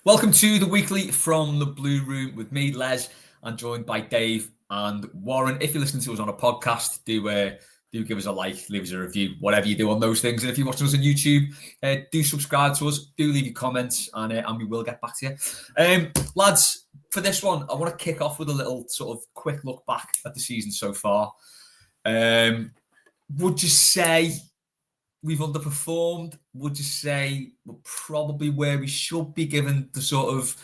Welcome to the weekly from the Blue Room with me, Les, and joined by Dave and Warren. If you're listening to us on a podcast, do give us a like, leave us a review, whatever you do on those things. And if you're watching us on YouTube, do subscribe to us, do leave your comments, and we will get back to you. Lads, for this one, I want to kick off with a little sort of quick look back at the season so far. Would you say we've underperformed? Would you say we're probably where we should be, given the sort of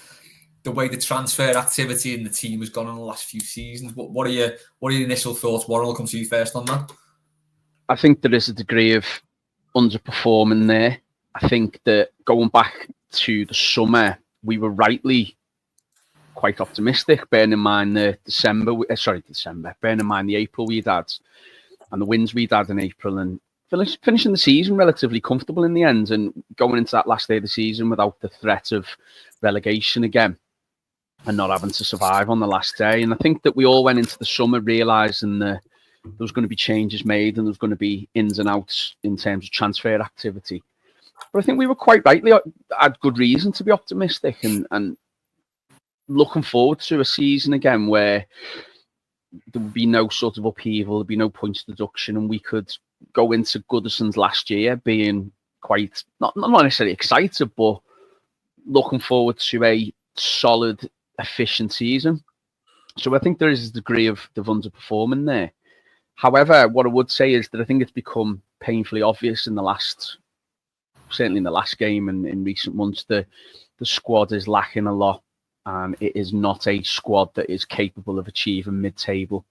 the way the transfer activity in the team has gone in the last few seasons? What are your initial thoughts? Warren, will come to you first on that. I think there is a degree of underperforming there. I think that going back to the summer, we were rightly quite optimistic, bearing in mind the bearing in mind the April we'd had and the wins we'd had in April, and finishing the season relatively comfortable in the end, and going into that last day of the season without the threat of relegation again and not having to survive on the last day. And I think that we all went into the summer realising that there was going to be changes made and there was going to be ins and outs in terms of transfer activity. But I think we were quite rightly had good reason to be optimistic and looking forward to a season again where there would be no sort of upheaval, there'd be no points deduction, and we could go into Goodison's last year being quite not necessarily excited, but looking forward to a solid, efficient season. So I think there is a degree of underperforming there. However, what I would say is that I think it's become painfully obvious certainly in the last game and in recent months, the squad is lacking a lot, and it is not a squad that is capable of achieving mid-table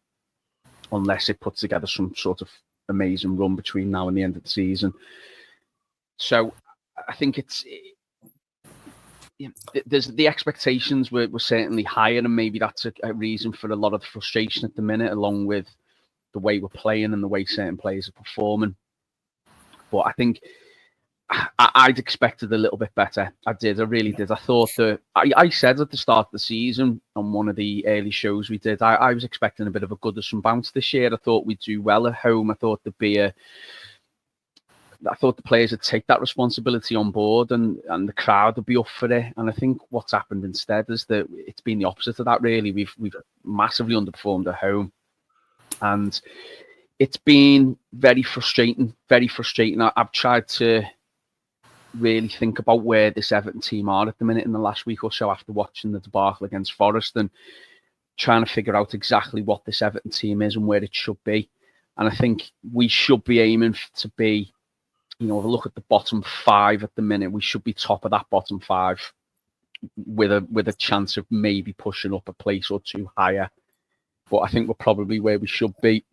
unless it puts together some sort of amazing run between now and the end of the season. So I think there's the expectations were certainly higher, and maybe that's a reason for a lot of the frustration at the minute, along with the way we're playing and the way certain players are performing. But I think I'd expected a little bit better. I really did. I thought that I said at the start of the season on one of the early shows we did, I was expecting a bit of a Goodison bounce this year. I thought we'd do well at home. I thought I thought the players would take that responsibility on board, and the crowd would be up for it. And I think what's happened instead is that it's been the opposite of that, really. We've massively underperformed at home, and it's been very frustrating, very frustrating. I've tried to really think about where this Everton team are at the minute in the last week or so after watching the debacle against Forest, and trying to figure out exactly what this Everton team is and where it should be. And I think we should be aiming to be, if we look at the bottom five at the minute, we should be top of that bottom five with a chance of maybe pushing up a place or two higher. But I think we're probably where we should be.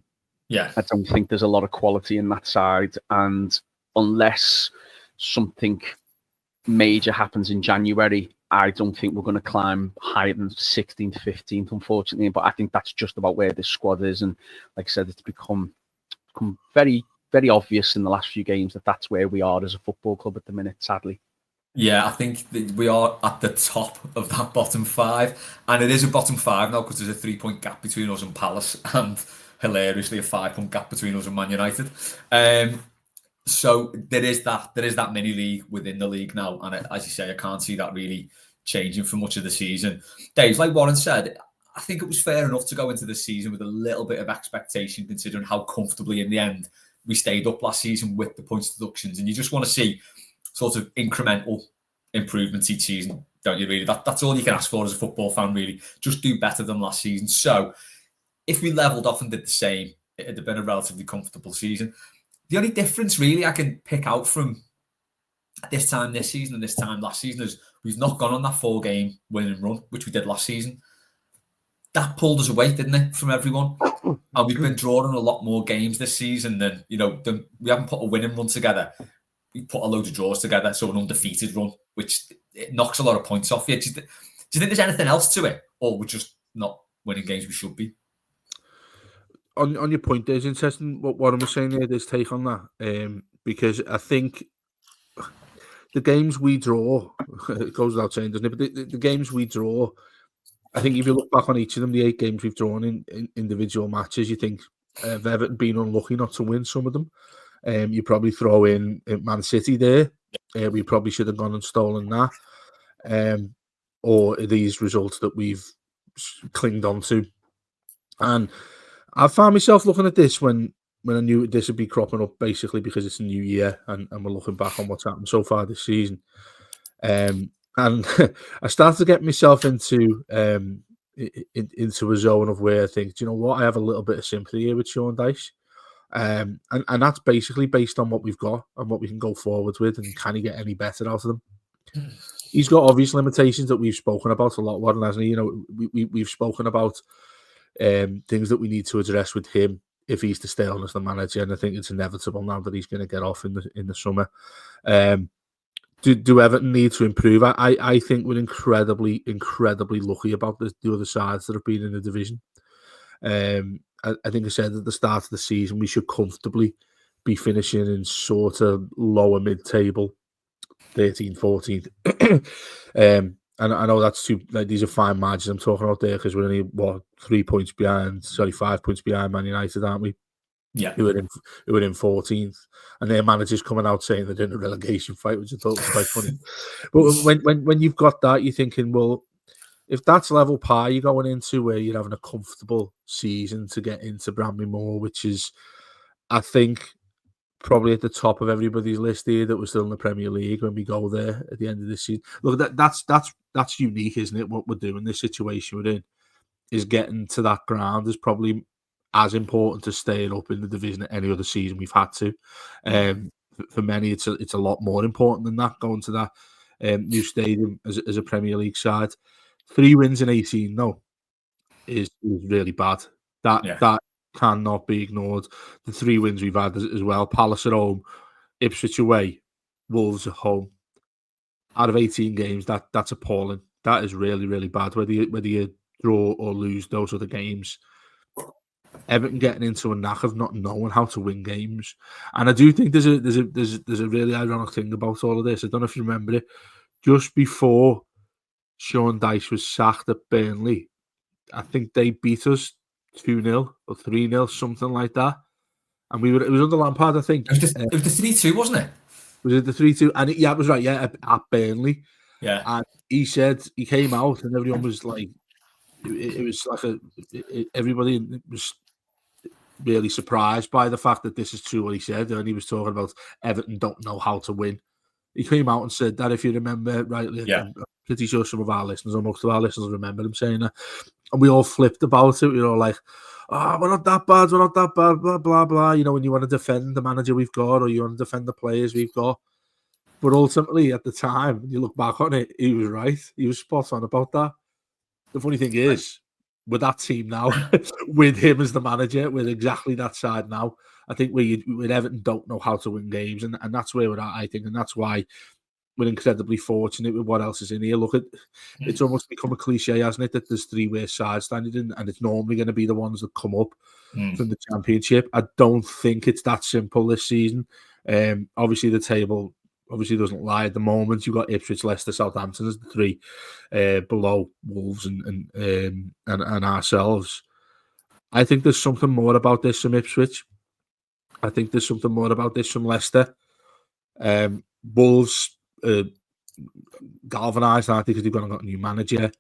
Yeah. I don't think there's a lot of quality in that side, and unless something major happens in January, I don't think we're going to climb higher than 16th, 15th, unfortunately. But I think that's just about where this squad is. And like I said, it's become very, very obvious in the last few games that that's where we are as a football club at the minute, sadly. Yeah, I think that we are at the top of that bottom five. And it is a bottom five now because there's a 3-point gap between us and Palace, and hilariously a 5-point gap between us and Man United. So there is that mini league within the league now, and as you say, I can't see that really changing for much of the season. Dave, like Warren said, I think it was fair enough to go into the season with a little bit of expectation, considering how comfortably in the end we stayed up last season with the points deductions, and you just want to see sort of incremental improvements each season, don't you? Really, that's all you can ask for as a football fan. Really, just do better than last season. So if we levelled off and did the same, it'd have been a relatively comfortable season. The only difference really I can pick out from this time this season and this time last season is we've not gone on that 4-game winning run, which we did last season. That pulled us away, didn't it, from everyone? And we've been drawing a lot more games this season than, we haven't put a winning run together. We put a load of draws together, so an undefeated run, which it knocks a lot of points off you. Do you think there's anything else to it? Or we're just not winning games we should be? On your point, there's interesting what I'm saying there, this take on that, because I think the games we draw, it goes without saying, doesn't it? But the games we draw, I think if you look back on each of them, the 8 games we've drawn in individual matches, you think of Everton being unlucky not to win some of them. You probably throw in Man City there. We probably should have gone and stolen that. or are these results that we've clinged on to? And I found myself looking at this when I knew this would be cropping up, basically because it's a new year and we're looking back on what's happened so far this season. And I started to get myself into into a zone of where I think, do you know what, I have a little bit of sympathy here with Sean Dyche. And that's basically based on what we've got and what we can go forwards with, and can he get any better out of them? He's got obvious limitations that we've spoken about a lot, Warren, hasn't he? You know, we've spoken about things that we need to address with him if he's to stay on as the manager, and I think it's inevitable now that he's going to get off in the summer. Do Everton need to improve? I think we're incredibly lucky about the other sides that have been in the division. I think I said at the start of the season we should comfortably be finishing in sort of lower mid-table, 13th, 14th. And I know that's these are fine margins I'm talking about there, because we're only 5 points behind Man United, aren't we? Yeah, who were in 14th, and their managers coming out saying they're in a relegation fight, which I thought was quite funny. But when you've got that, you're thinking, well, if that's level par you're going into, where you're having a comfortable season to get into Bramley-Moore, which is, I think, probably at the top of everybody's list here that was still in the Premier League when we go there at the end of this season. Look, that's unique, isn't it? What we're doing, this situation we're in, is getting to that ground is probably as important to staying up in the division at any other season we've had to. For many, it's a lot more important than that, going to that new stadium as a Premier League side. 3 wins in 18, no, is really bad. That cannot be ignored. The 3 wins we've had as well: Palace at home, Ipswich away, Wolves at home. Out of 18 games, that's appalling. That is really, really bad. Whether you draw or lose those other games, Everton getting into a knack of not knowing how to win games. And I do think there's a really ironic thing about all of this. I don't know if you remember it. Just before Sean Dyche was sacked at Burnley, I think they beat us 2-0 or 3-0, something like that. And it was under Lampard, I think. It was the 3-2, wasn't it? Was it the 3-2? And it was right, yeah, at Burnley. Yeah. And he said, he came out and everyone was like, it was like everybody was really surprised by the fact that this is true what he said, and he was talking about Everton don't know how to win. He came out and said that, if you remember rightly. Yeah. I'm pretty sure some of our listeners, or most of our listeners, remember him saying that, and we all flipped about it. Like, we're not that bad, blah blah blah. You know, when you want to defend the manager we've got, or you want to defend the players we've got. But ultimately, at the time, when you look back on it, he was right. He was spot on about that. The funny thing is, with that team now, with him as the manager, with exactly that side now, I think with Everton don't know how to win games, and that's where we're at, I think, and that's why we're incredibly fortunate with what else is in here. Look, it's almost become a cliche, hasn't it, that there's 3 worst sides standing in, and it's normally going to be the ones that come up from the Championship. I don't think it's that simple this season. Obviously, the table doesn't lie at the moment. You've got Ipswich, Leicester, Southampton as the 3 below Wolves and ourselves. I think there's something more about this from Ipswich. I think there's something more about this from Leicester. Wolves galvanised, I think, because they've got a new manager.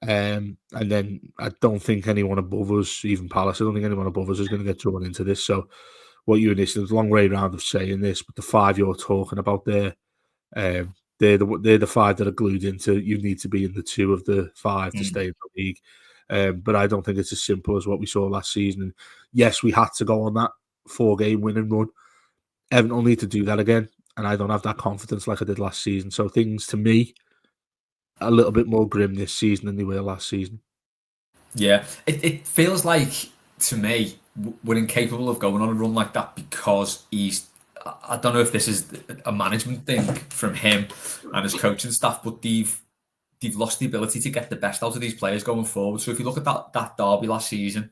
And then I don't think anyone above us, even Palace, I don't think anyone above us is going to get drawn into this. So what you initially, there's a long way around of saying this, but the 5 you're talking about there, they're the 5 that are glued into. You need to be in the 2 of the 5 to stay in the league. But I don't think it's as simple as what we saw last season. And yes, we had to go on that 4-game winning run. Everton will need to do that again, and I don't have that confidence like I did last season. So things, to me, a little bit more grim this season than they were last season. Yeah, it feels like, to me, we're incapable of going on a run like that because I don't know if this is a management thing from him and his coaching staff, but they've lost the ability to get the best out of these players going forward. So if you look at that derby last season,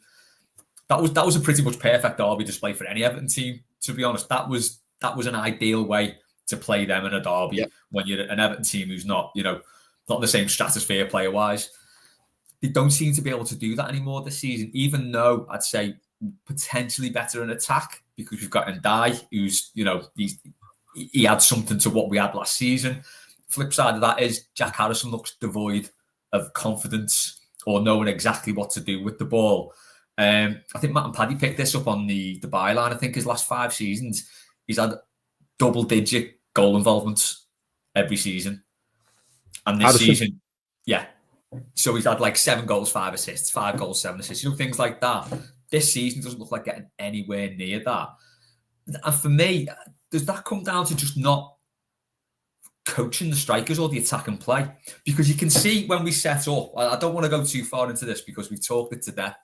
that was a pretty much perfect derby display for any Everton team. To be honest, that was an ideal way to play them in a derby when you're an Everton team who's not in the same stratosphere player wise. They don't seem to be able to do that anymore this season, even though I'd say potentially better in attack because we've got Dyche, who's he adds something to what we had last season. Flip side of that is Jack Harrison looks devoid of confidence or knowing exactly what to do with the ball. I think Matt and Paddy picked this up on the byline. I think his last 5 seasons, he's had double-digit goal involvements every season. And this Patterson. season, yeah. So he's had like 7 goals, 5 assists, 5 goals, 7 assists, things like that. This season doesn't look like getting anywhere near that. And for me, does that come down to just not coaching the strikers or the attack and play? Because you can see when we set up, I don't want to go too far into this because we've talked it to death,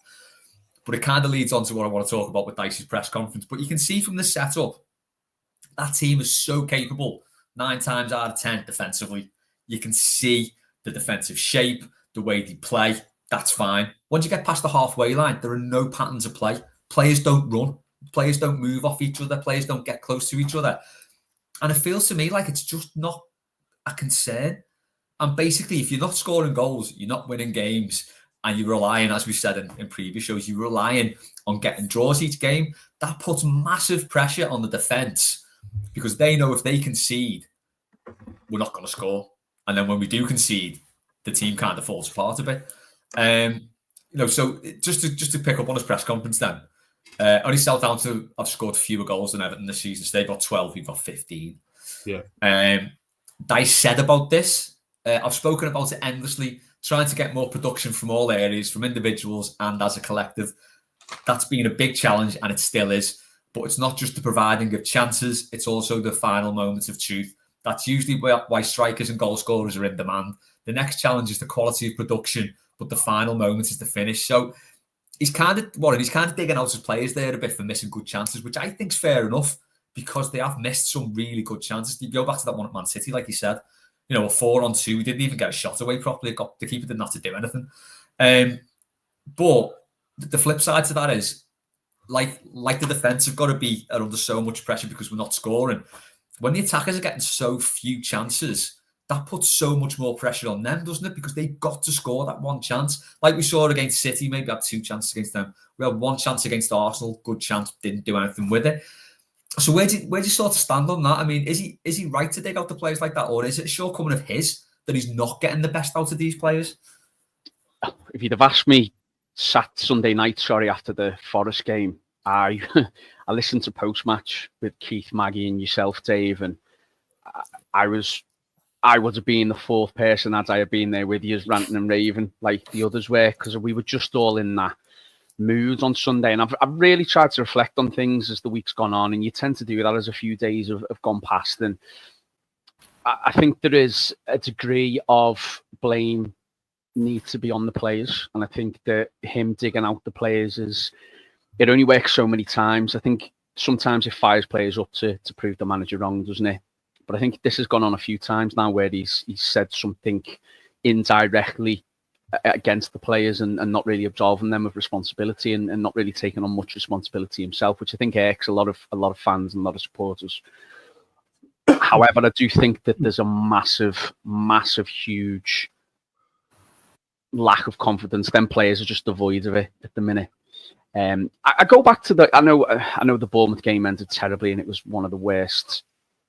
but it kind of leads on to what I want to talk about with Dyche's press conference. But you can see from the setup, that team is so capable 9 times out of 10 defensively. You can see the defensive shape, the way they play. That's fine. Once you get past the halfway line, there are no patterns of play. Players don't run. Players don't move off each other. Players don't get close to each other. And it feels to me like it's just not a concern. And basically, if you're not scoring goals, you're not winning games, and you're relying, as we said in previous shows, you're relying on getting draws each game, that puts massive pressure on the defence because they know if they concede, we're not going to score. And then when we do concede, the team kind of falls apart a bit. So just to pick up on his press conference then, only Southampton have scored fewer goals than Everton this season. So they've got 12, we've got 15. Yeah. Dyche said about this, I've spoken about it endlessly, trying to get more production from all areas, from individuals and as a collective. That's been a big challenge, and it still is. But it's not just the providing of chances, it's also the final moments of truth. That's usually why strikers and goal scorers are in demand. The next challenge is the quality of production, but the final moment is the finish. So he's kind of digging out his players there a bit for missing good chances, which I think's fair enough because they have missed some really good chances. You go back to that one at Man City, like you said, a 4-on-2, we didn't even get a shot away properly. The keeper didn't have to do anything. But the flip side to that is, like the defence have got to are under so much pressure because we're not scoring. When the attackers are getting so few chances, that puts so much more pressure on them, doesn't it? Because they've got to score that one chance. Like we saw against City, maybe had 2 chances against them. We had 1 chance against Arsenal, good chance, didn't do anything with it. So where do you sort of stand on that? I mean, is he right to dig out the players like that, or is it a shortcoming of his that he's not getting the best out of these players? If you'd have asked me Sunday night, after the Forest game, I listened to post-match with Keith, Maggie and yourself, Dave, and I would have been the 4th person as I had been there with you, ranting and raving like the others were, because we were just all in that mood on Sunday. And I've really tried to reflect on things as the week's gone on, and you tend to do that as a few days have gone past. And I think there is a degree of blame needs to be on the players. And I think that him digging out the players it only works so many times. I think sometimes it fires players up to prove the manager wrong, doesn't it? But I think this has gone on a few times now where he's said something indirectly against the players and not really absolving them of responsibility and not really taking on much responsibility himself, which I think irks a lot of fans and a lot of supporters. However, I do think that there's a massive, huge lack of confidence. Them players are just devoid of it at the minute. I go back to I know the Bournemouth game ended terribly and it was one of the worst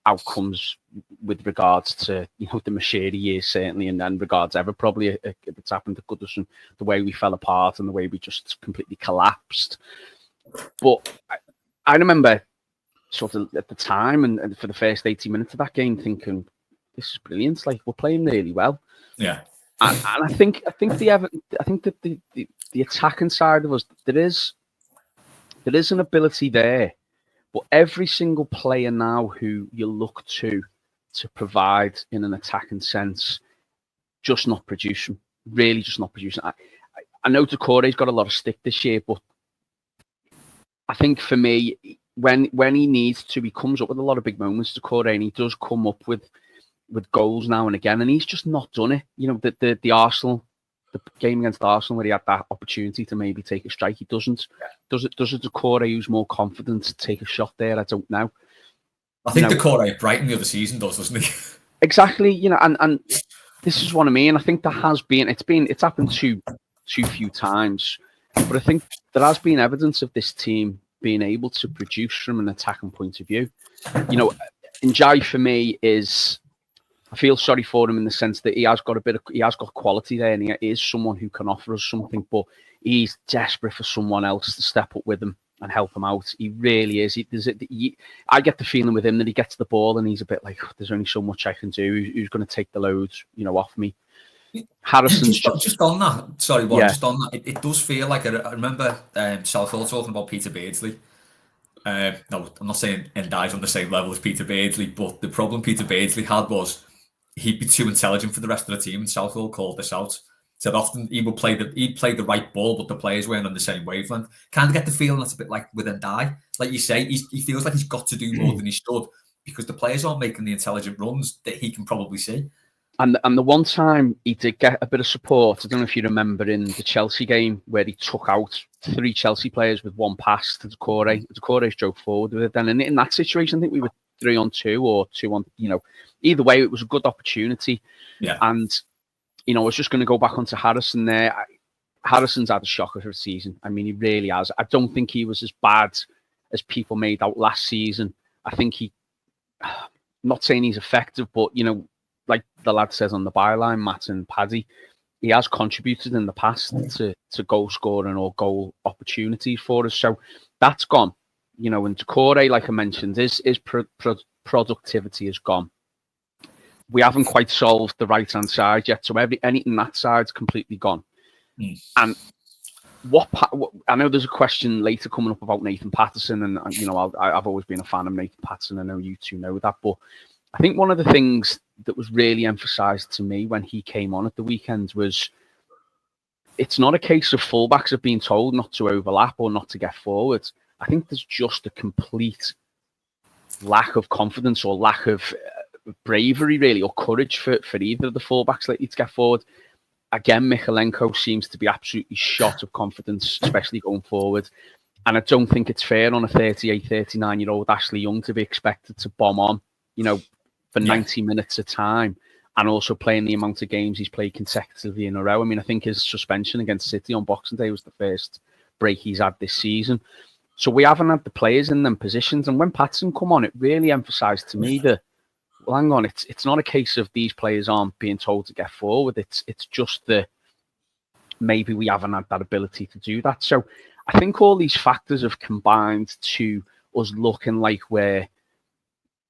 outcomes with regards to the Machedi years certainly, and regards ever probably if it's happened to Goodison, the way we fell apart and the way we just completely collapsed. But I remember sort of at the time and for the first 80 minutes of that game thinking, this is brilliant, like we're playing really well. Yeah. And I think that the attacking side of us, there is an ability there, but every single player now who you look to provide in an attacking sense, just not producing. Really, just not producing. I know Decore's got a lot of stick this year, but I think for me, when he needs to, he comes up with a lot of big moments. Decore, and he does come up with goals now and again, and he's just not done it. The Arsenal, the game against Arsenal where he had that opportunity to maybe take a strike, he doesn't. Does a Decore who's more confident to take a shot there? I don't know. I think Decore at Brighton the other season doesn't he? Exactly, and this is what I mean. I think there has been it's happened too few times, but I think there has been evidence of this team being able to produce from an attacking point of view. Njai for me is I feel sorry for him in the sense that he has got quality there, and he is someone who can offer us something, but he's desperate for someone else to step up with him and help him out. He really is. I get the feeling with him that he gets the ball and he's a bit like, there's only so much I can do. Who's going to take the loads, off me? Harrison's just on that. Sorry, just on that. It does feel like I remember Southall talking about Peter Beardsley. No, I'm not saying Ndiaye's on the same level as Peter Beardsley, but the problem Peter Beardsley had was he'd be too intelligent for the rest of the team, and Southall called this out. Said often he'd play the right ball, but the players weren't on the same wavelength. Kind of get the feeling that's a bit like with Ndiaye. Like you say, he feels like he's got to do more than he should because the players aren't making the intelligent runs that he can probably see. And the one time he did get a bit of support, I don't know if you remember in the Chelsea game where he took out 3 Chelsea players with one pass to Decore. Decore drove forward with it. Then in that situation, I think we were 3-on-2 or 2-on. Either way, it was a good opportunity. Yeah. And I was just going to go back onto Harrison there. Harrison's had a shocker for the season. I mean, he really has. I don't think he was as bad as people made out last season. I think I'm not saying he's effective, but like the lad says on the byline, Matt and Paddy, he has contributed in the past to goal scoring or goal opportunities for us. So that's gone. And Decore, like I mentioned, his productivity is gone. We haven't quite solved the right-hand side yet. So anything that side's completely gone. And I know there's a question later coming up about Nathan Patterson, and I've always been a fan of Nathan Patterson. I know you two know that, but I think one of the things that was really emphasised to me when he came on at the weekend was it's not a case of fullbacks have been told not to overlap or not to get forward. I think there's just a complete lack of confidence or lack of bravery, really, or courage for either of the fullbacks lately to get forward. Again, Michalenko seems to be absolutely shot of confidence, especially going forward. And I don't think it's fair on a 38, 39-year-old Ashley Young to be expected to bomb on, for 90 minutes of time, and also playing the amount of games he's played consecutively in a row. I mean, I think his suspension against City on Boxing Day was the first break he's had this season. So we haven't had the players in them positions. And when Patterson come on, it really emphasised to me that, well, hang on, it's not a case of these players aren't being told to get forward. It's just that maybe we haven't had that ability to do that. So I think all these factors have combined to us looking like we're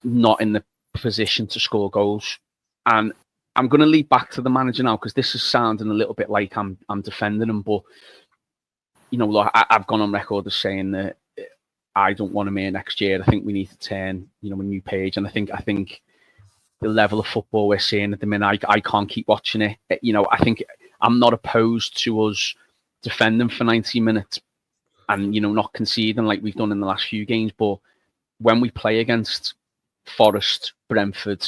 not in the position to score goals. And I'm going to lead back to the manager now because this is sounding a little bit like I'm defending him, but look, I've gone on record as saying that I don't want him here next year. I think we need to turn a new page, and I think the level of football we're seeing at the minute, I can't keep watching it. I think I'm not opposed to us defending for 90 minutes and not conceding like we've done in the last few games, but when we play against Forest, Brentford,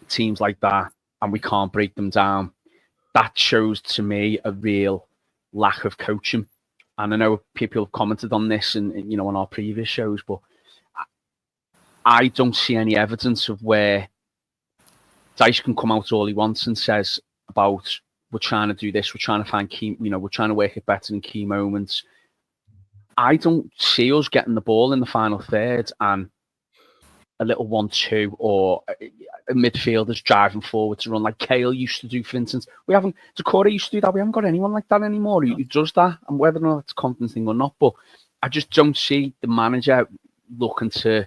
teams like that, and we can't break them down, that shows to me a real lack of coaching. And I know people have commented on this and on our previous shows, but I don't see any evidence of where Dyche can come out all he wants and says about we're trying to do this, we're trying to find key, we're trying to work it better in key moments. I don't see us getting the ball in the final third and a little 1-2 or a midfielders driving forward to run like Kale used to do, for instance. We haven't, Decore used to do that. We haven't got anyone like that anymore who does that, and whether or not it's a confidence thing or not, but I just don't see the manager looking to,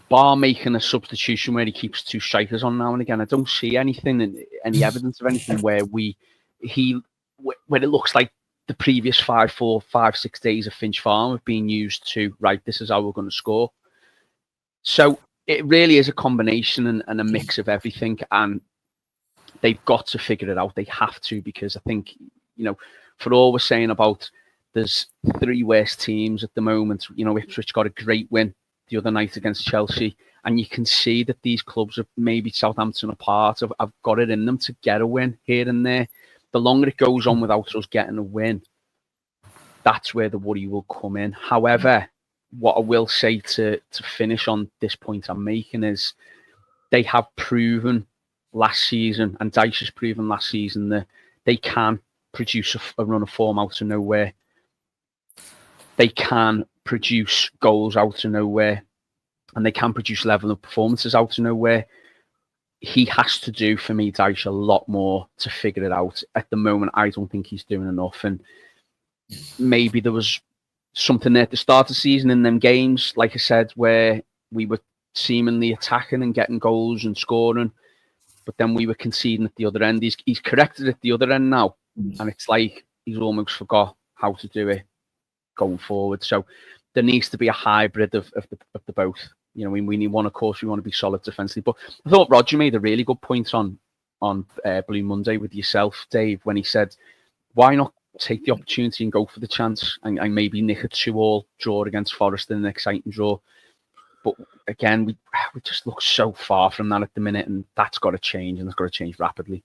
bar making a substitution where he keeps 2 strikers on now and again. I don't see anything, any evidence of anything where it looks like the previous 5, 6 days of Finch Farm have been used to, right, this is how we're going to score. So it really is a combination and a mix of everything, and they've got to figure it out. They have to, because I think, for all we're saying about there's 3 worst teams at the moment, Ipswich got a great win the other night against Chelsea, and you can see that these clubs, are maybe Southampton apart, have got it in them to get a win here and there. The longer it goes on without us getting a win, that's where the worry will come in. However, what I will say to finish on this point I'm making is they have proven last season, and Dyche has proven last season, that they can produce a run of form out of nowhere. They can produce goals out of nowhere, and they can produce level of performances out of nowhere. he has to do, for me, Dyche, a lot more to figure it out. At the moment, I don't think he's doing enough. And maybe there was something there at the start of the season in them games, like I said, where we were seemingly attacking and getting goals and scoring, but then we were conceding at the other end. He's corrected at the other end now, and it's like he's almost forgot how to do it going forward. So there needs to be a hybrid of the both. You know, we need one, of course, we want to be solid defensively. But I thought Roger made a really good point on Blue Monday with yourself, Dave, when he said, why not take the opportunity and go for the chance and maybe nick a 2-2 draw against Forest in an exciting draw. But again, we just look so far from that at the minute, and that's got to change, and it's got to change rapidly.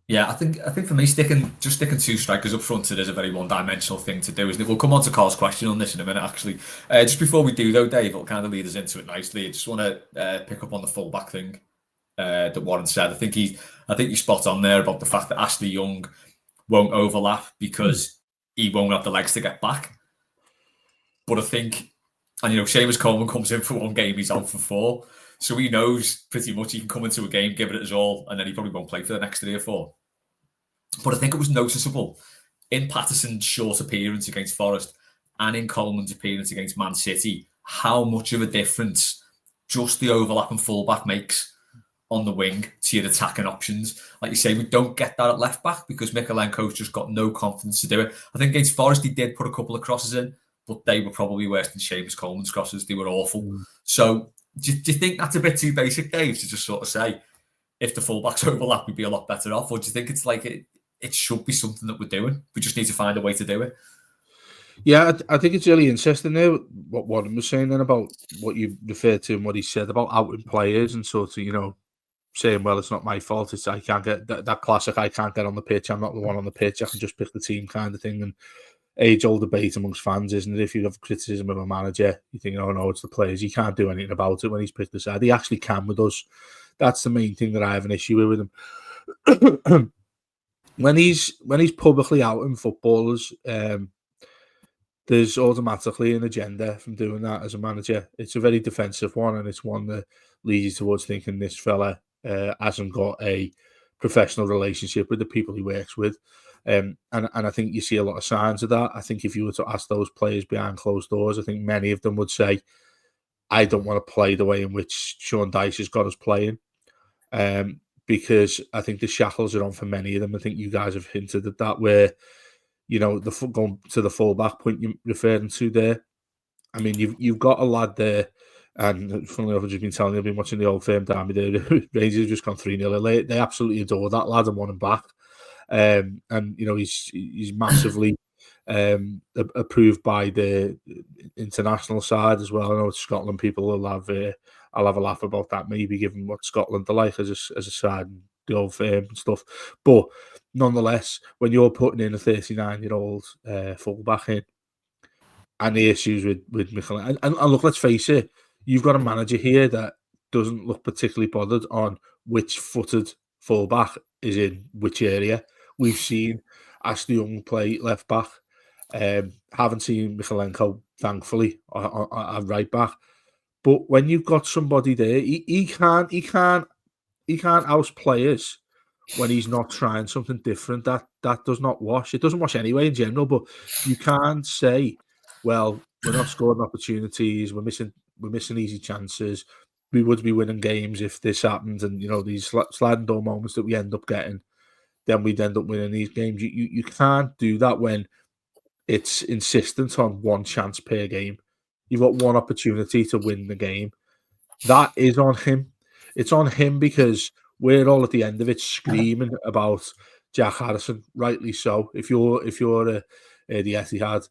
Yeah, I think for me, sticking two strikers up front, it is a very one-dimensional thing to do, isn't it? We'll come on to Carl's question on this in a minute, actually. Just before we do, though, Dave, it'll kind of lead us into it nicely. I just want to pick up on the fullback thing that Warren said. I think you spot on there about the fact that Ashley Young won't overlap because he won't have the legs to get back. But I think, and Seamus Coleman comes in for one game, he's out for 4. So he knows pretty much he can come into a game, give it his all, and then he probably won't play for the next 3 or 4. But I think it was noticeable in Patterson's short appearance against Forest and in Coleman's appearance against Man City how much of a difference just the overlapping fullback makes on the wing to your attacking options. Like you say, we don't get that at left back because Mikalenko's just got no confidence to do it. I think against Forest he did put a couple of crosses in, but they were probably worse than Seamus Coleman's crosses. They were awful. So do you think that's a bit too basic, Dave, to just sort of say if the fullbacks overlap, we'd be a lot better off? Or do you think it's like it should be something that we're doing? We just need to find a way to do it. Yeah, I think it's really interesting there what Warren was saying then about what you referred to and what he said about outing players and sort of, saying, well, it's not my fault. It's I can't get that classic, I can't get on the pitch. I'm not the one on the pitch. I can just pick the team kind of thing. And age-old debate amongst fans, isn't it? If you have criticism of a manager, you think, oh, no, it's the players. He can't do anything about it when he's picked the side. He actually can with us. That's the main thing that I have an issue with him. When he's publicly outing footballers, there's automatically an agenda from doing that as a manager. It's a very defensive one, and it's one that leads you towards thinking this fella hasn't got a professional relationship with the people he works with. And I think you see a lot of signs of that. I think if you were to ask those players behind closed doors, I think many of them would say, I don't want to play the way in which Sean Dyche has got us playing. Because I think the shackles are on for many of them. I think you guys have hinted at that, where, going to the full-back point you're referring to there. I mean, you've got a lad there, and funnily enough, I've just been telling you, I've been watching the Old Firm derby there. Rangers have just gone 3-0 They absolutely adore that lad and want him back. And he's massively approved by the international side as well. I know Scotland people will have I'll have a laugh about that, maybe given what Scotland are like as a side and the Old Firm and stuff. But nonetheless, when you're putting in a 39-year-old fullback in, and the issues with Mikel, and look, let's face it, you've got a manager here that doesn't look particularly bothered on which footed fullback is in which area. We've seen Ashley Young play left back. Haven't seen Mikalenko, thankfully, at right back. But when you've got somebody there, he can't oust players when he's not trying something different. That does not wash. It doesn't wash anyway in general. But you can't say, well, we're not scoring opportunities. We're missing easy chances. We would be winning games if this happened, and these sliding door moments that we end up getting, then we'd end up winning these games. You can't do that when it's insistent on one chance per game. You've got one opportunity to win the game. That is on him. It's on him because we're all at the end of it screaming about Jack Harrison, rightly so. If you're the Etihad,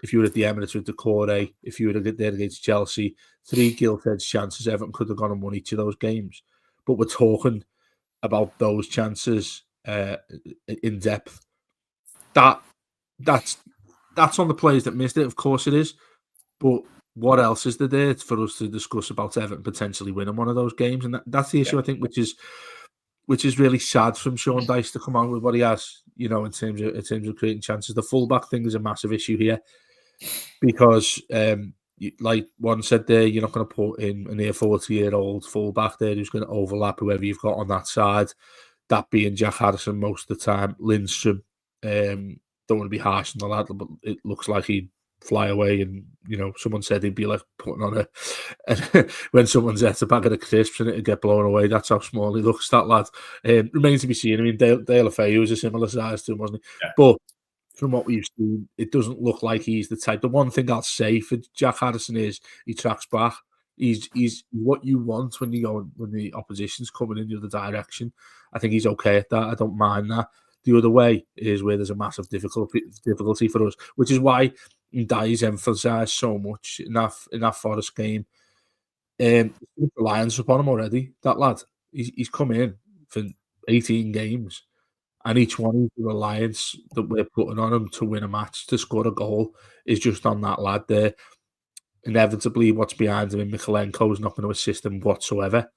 if you were at the Emirates with the Corey, if you were there against Chelsea, 3 gilt-edged chances, Everton could have gone and won each of those games. But we're talking about those chances in depth. That's on the players that missed it. Of course it is. But what else is there for us to discuss about Everton potentially winning one of those games? And that's the issue, I think, which is really sad from Sean Dyche to come on with what he has, in terms of creating chances. The fullback thing is a massive issue here because like one said there, you're not going to put in a near 40-year-old fullback there who's going to overlap whoever you've got on that side. That being Jack Harrison most of the time. Lindstrom, don't want to be harsh on the lad, but it looks like he'd fly away. And someone said he'd be like putting on when someone's at the back of the crisps and it'd get blown away. That's how small he looks, that lad. Remains to be seen. I mean, Dale Afeyu was a similar size to him, wasn't he? Yeah. But from what we've seen, it doesn't look like he's the type. The one thing I'll say for Jack Harrison is he tracks back. He's what you want when the opposition's coming in the other direction. I think he's okay at that. I don't mind that. The other way is where there's a massive difficulty for us, which is why Dyche emphasised so much in that Forest game. The Lions upon him already. That lad, he's come in for 18 games. And each one of the reliance that we're putting on him to win a match, to score a goal, is just on that lad there. Inevitably, what's behind him in Mikalenko is not going to assist him whatsoever.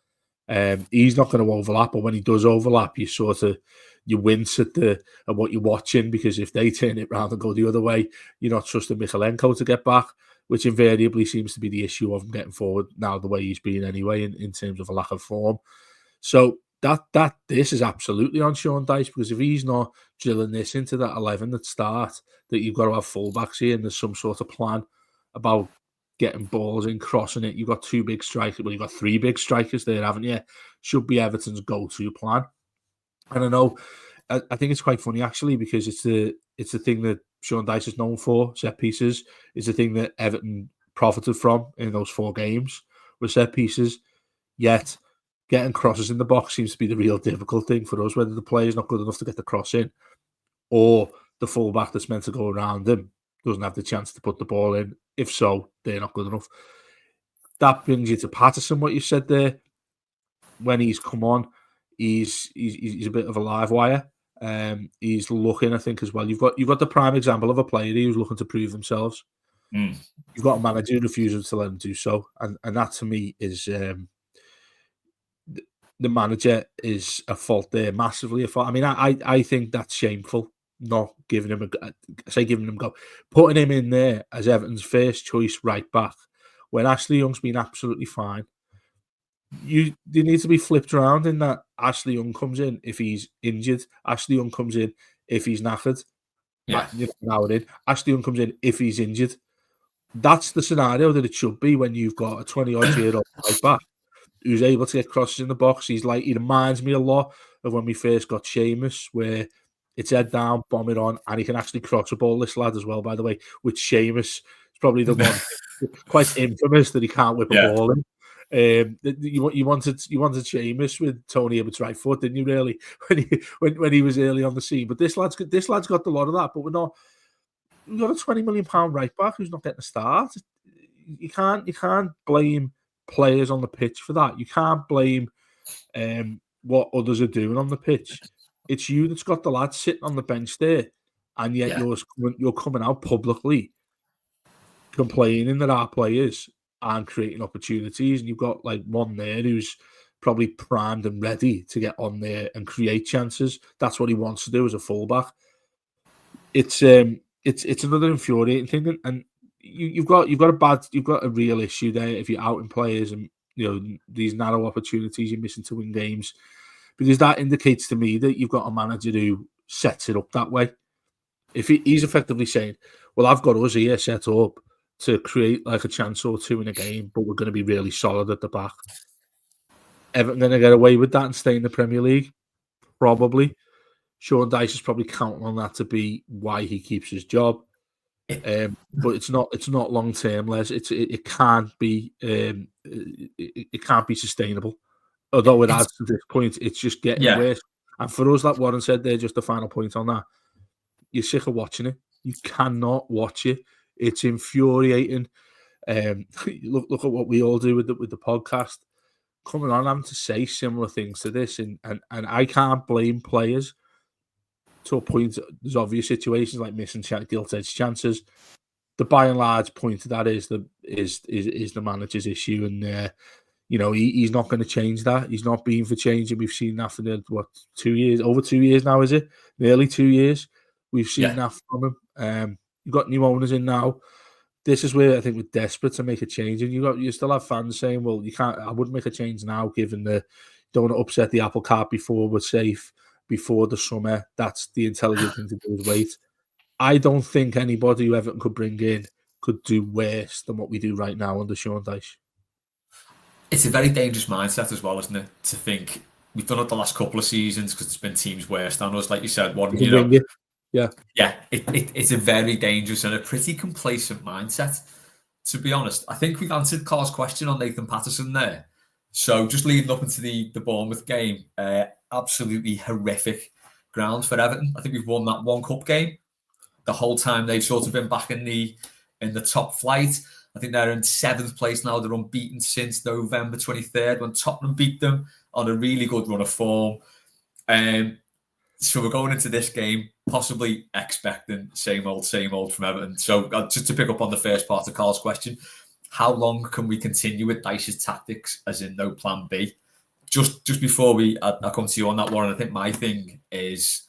He's not going to overlap, but when he does overlap, you wince at what you're watching, because if they turn it round and go the other way, you're not trusting Mikalenko to get back, which invariably seems to be the issue of him getting forward now the way he's been anyway in terms of a lack of form. So this is absolutely on Sean Dyche, because if he's not drilling this into that 11 at start, that you've got to have fullbacks here and there's some sort of plan about getting balls in, crossing it. You've got two big strikers. Well, you've got three big strikers there, haven't you? Should be Everton's go-to plan. And I know, I think it's quite funny actually, because it's the thing that Sean Dyche is known for. Set pieces is the thing that Everton profited from in those 4 games with set pieces. Yet getting crosses in the box seems to be the real difficult thing for us, whether the player's not good enough to get the cross in or the fullback that's meant to go around him doesn't have the chance to put the ball in. If so, they're not good enough. That brings you to Patterson, what you said there. When he's come on, he's a bit of a live wire. He's looking, I think, as well. You've got the prime example of a player who's looking to prove themselves. You've got a manager who refuses to let him do so. And that to me is... the manager is a fault there, massively a fault. I mean, I think that's shameful, not giving him giving him a go. Putting him in there as Everton's first choice right back when Ashley Young's been absolutely fine. They need to be flipped around in that Ashley Young comes in if he's injured. Ashley Young comes in if he's knackered. Yeah. Ashley Young comes in if he's injured. That's the scenario that it should be when you've got a 20-odd-year-old right back who's able to get crosses in the box. He reminds me a lot of when we first got Seamus, where it's head down, bomb it on, and he can actually cross a ball, this lad as well, by the way, which Seamus is probably the one quite infamous that he can't whip a ball in. You wanted Seamus with Tony Abbott's right foot, didn't you? Really, when he was early on the scene. But this lad's got a lot of that. But we've got a £20 million right back who's not getting a start. You can't blame players on the pitch for that. You can't blame what others are doing on the pitch. It's you that's got the lads sitting on the bench there, and yet you're coming out publicly complaining that our players aren't creating opportunities, and you've got like one there who's probably primed and ready to get on there and create chances. That's what he wants to do as a fullback. It's another infuriating thing, and you've got a real issue there if you're outing players and these narrow opportunities you're missing to win games, because that indicates to me that you've got a manager who sets it up that way. If he's effectively saying, well, I've got us here set up to create like a chance or two in a game, but we're going to be really solid at the back. Everton going to get away with that and stay in the Premier League? Probably. Sean Dyche is probably counting on that to be why he keeps his job. But it's not long term, Les. It can't be it can't be sustainable. Although it has to this point, it's just getting worse. And for us, like Warren said there, just the final point on that, you're sick of watching it. You cannot watch it. It's infuriating. Look at what we all do with the podcast. Coming on, having to say similar things to this, and I can't blame players. To a point, there's obvious situations like missing gilt-edged chances. The by and large point to that is the manager's issue, and he's not going to change that. He's not been for change, and we've seen that for 2 years, over 2 years now, is it? Nearly 2 years. We've seen that from him. You've got new owners in now. this is where I think we're desperate to make a change, and you still have fans saying, "Well, you can't. I wouldn't make a change now, given the don't want to upset the apple cart before we're safe, before the summer. That's the intelligent thing to do is wait." I don't think anybody who Everton could bring in could do worse than what we do right now under Sean Dyche. It's a very dangerous mindset as well, isn't it? To think we've done it the last couple of seasons because it's been teams worse than us, like you said. One, You can wing it. Yeah. Yeah, it's a very dangerous and a pretty complacent mindset, to be honest. I think we've answered Carl's question on Nathan Patterson there. So just leading up into the Bournemouth game, absolutely horrific ground for Everton. I think we've won that one cup game. The whole time they've sort of been back in the top flight. I think they're in 7th place now. They're unbeaten since November 23rd when Tottenham beat them on a really good run of form. So we're going into this game possibly expecting same old from Everton. So just to pick up on the first part of Carl's question, how long can we continue with Dyche's tactics as in no plan B? Just before I come to you on that, Warren, I think my thing is,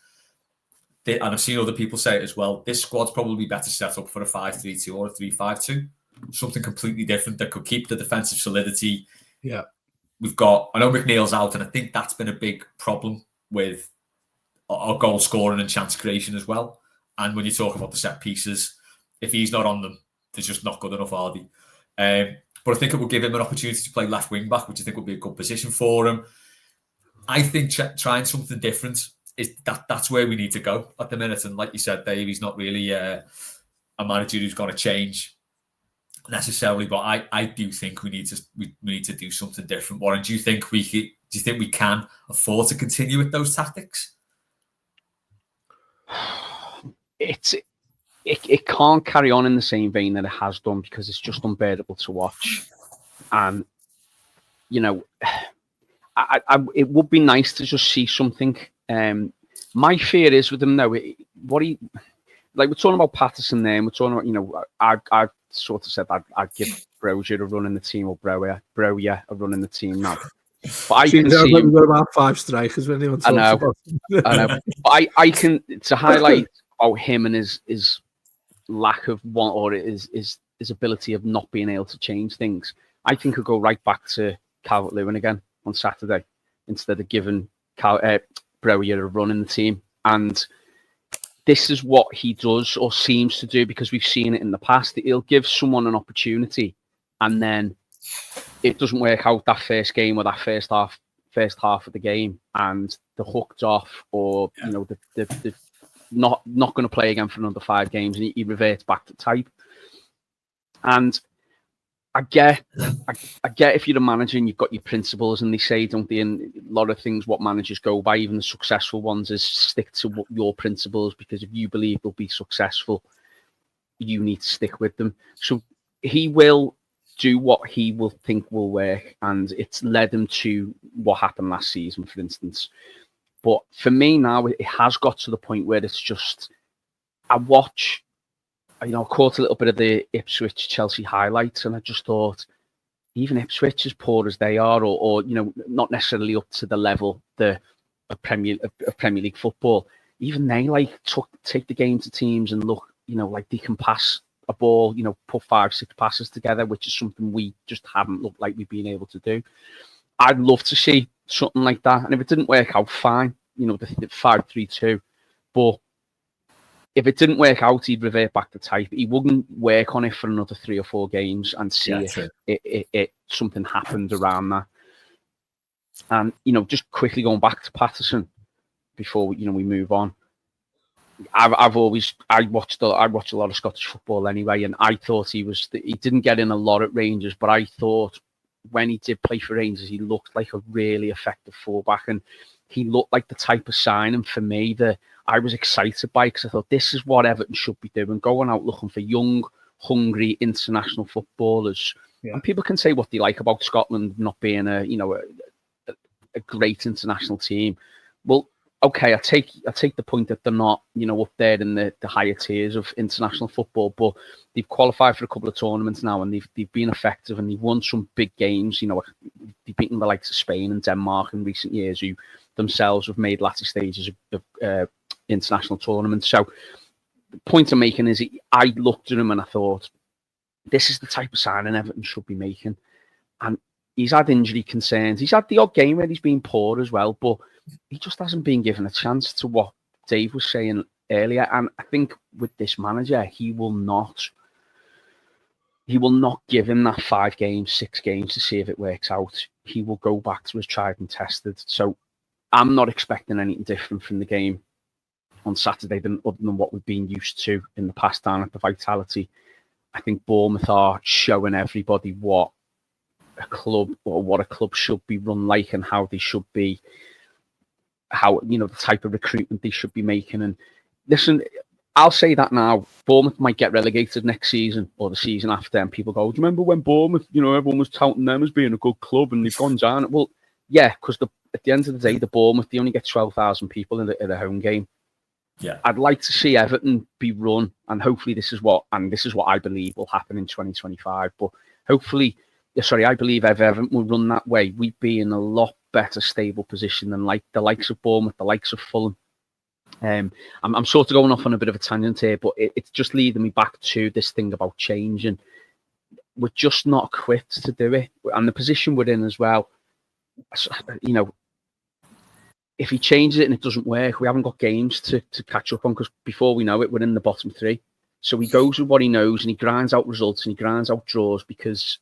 and I've seen other people say it as well, this squad's probably better set up for a 5-3-2 or a 3-5-2. Something completely different that could keep the defensive solidity. Yeah. I know McNeil's out, and I think that's been a big problem with our goal scoring and chance creation as well. And when you talk about the set pieces, if he's not on them, they're just not good enough, are they? But I think it will give him an opportunity to play left wing back, which I think will be a good position for him. I think trying something different that's where we need to go at the minute. And like you said, Dave, he's not really a manager who's going to change necessarily, but I do think we need to do something different. Warren, do you think we can afford to continue with those tactics? It can't carry on in the same vein that it has done, because it's just unbearable to watch. And it would be nice to just see something. My fear is with him now, we're talking about Patterson there, and we're talking about, I sort of said I'd give Brozier a run in the team, or Broya a run in the team now. But I can see we've got about 5 strikers when anyone talks about I know. But I can, to highlight about him and his lack of one, or his ability of not being able to change things, I think I'll go right back to Calvert-Lewin again on Saturday instead of giving Brozier a run in the team. And this is what he does, or seems to do, because we've seen it in the past. He'll give someone an opportunity, and then it doesn't work out that first game or that first half of the game, and they're hooked off, or they're not going to play again for another 5 games, and he reverts back to type. And I get if you're a manager and you've got your principles, and they say, don't they, in a lot of things, what managers go by, even the successful ones, is stick to your principles, because if you believe they'll be successful, you need to stick with them. So he will do what he will think will work, and it's led him to what happened last season, for instance. But for me now, it has got to the point where it's just, I caught a little bit of the Ipswich-Chelsea highlights, and I just thought, even Ipswich, as poor as they are, or not necessarily up to the level of Premier League football, even they take the game to teams and look, like they can pass a ball, put 5-6 passes together, which is something we just haven't looked like we've been able to do. I'd love to see something like that, and if it didn't work out, fine, the 5-3-2, but if it didn't work out, he'd revert back to type. He wouldn't work on it for another 3 or 4 games and see if something happened around that. And just quickly going back to Patterson before we move on. I watched a lot of Scottish football anyway, and I thought he didn't get in a lot at Rangers, but I thought when he did play for Rangers, he looked like a really effective fullback, and he looked like the type of signing for me that I was excited by, because I thought this is what Everton should be doing, going out looking for young, hungry international footballers. Yeah. And people can say what they like about Scotland not being a great international team. Well, okay, I take the point that they're not, up there in the higher tiers of international football, but they've qualified for a couple of tournaments now, and they've been effective, and they've won some big games. They've beaten the likes of Spain and Denmark in recent years, who themselves have made latter stages of international tournaments. So the point I'm making is, I looked at him and I thought, this is the type of signing Everton should be making. And he's had injury concerns. He's had the odd game where he's been poor as well, but he just hasn't been given a chance, to what Dave was saying earlier. And I think with this manager, he will not give him that 5 games, 6 games to see if it works out. He will go back to his tried and tested. So I'm not expecting anything different from the game on Saturday other than what we've been used to in the past down at the Vitality. I think Bournemouth are showing everybody what a club should be run like, and how they should be, how, the type of recruitment they should be making. And listen, I'll say that now, Bournemouth might get relegated next season or the season after, and people go, do you remember when Bournemouth, everyone was touting them as being a good club and they've gone down? Well, yeah, because at the end of the day, the Bournemouth, they only get 12,000 people in a home game. Yeah, I'd like to see Everton be run, and hopefully this is what I believe will happen in 2025. But hopefully, I believe if Everton will run that way, we'd be in a lot better stable position than like the likes of Bournemouth, the likes of Fulham. I'm sort of going off on a bit of a tangent here, but it's just leading me back to this thing about change, and we're just not equipped to do it. And the position we're in as well, if he changes it and it doesn't work, we haven't got games to catch up on, because before we know it, we're in the bottom 3. So he goes with what he knows, and he grinds out results and he grinds out draws, because,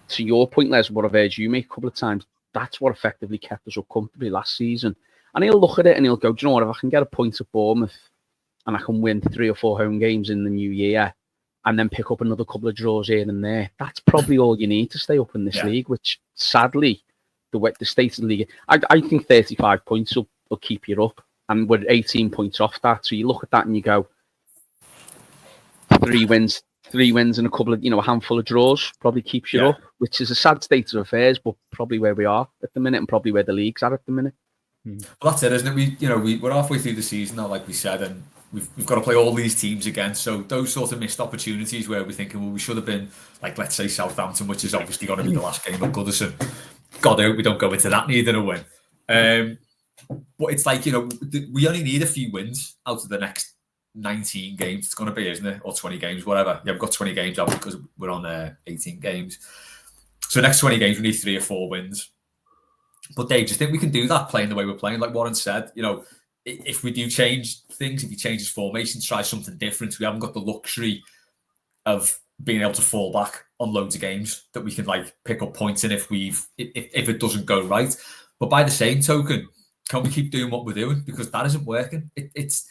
to your point, Les, what I've heard you make a couple of times, that's what effectively kept us up comfortably last season. And he'll look at it and he'll go, do you know what, if I can get a point at Bournemouth and I can win 3 or 4 home games in the new year and then pick up another couple of draws here and there, that's probably all you need to stay up in this league, which sadly, the state of the league, I think 35 points will keep you up, and we're 18 points off that. So you look at that and you go, 3 wins and a couple of, a handful of draws probably keeps you up, which is a sad state of affairs, but probably where we are at the minute, and probably where the league's at the minute. Well, that's it, isn't it? We're halfway through the season now, like we said, and we've got to play all these teams again. So those sort of missed opportunities where we're thinking, well, we should have been, like, let's say Southampton, which is obviously going to be the last game of Goodison. God, I hope we don't go into that needing a win. But it's like, we only need a few wins out of the next 19 games. It's going to be, isn't it? Or 20 games, whatever. Yeah, we've got 20 games out because we're on 18 games. So next 20 games, we need 3 or 4 wins. But Dave, do you think we can do that playing the way we're playing? Like Warren said, if we do change things, if he changes formation, try something different, we haven't got the luxury of being able to fall back on loads of games that we can like pick up points in if it doesn't go right. But by the same token, can we keep doing what we're doing? Because that isn't working. It's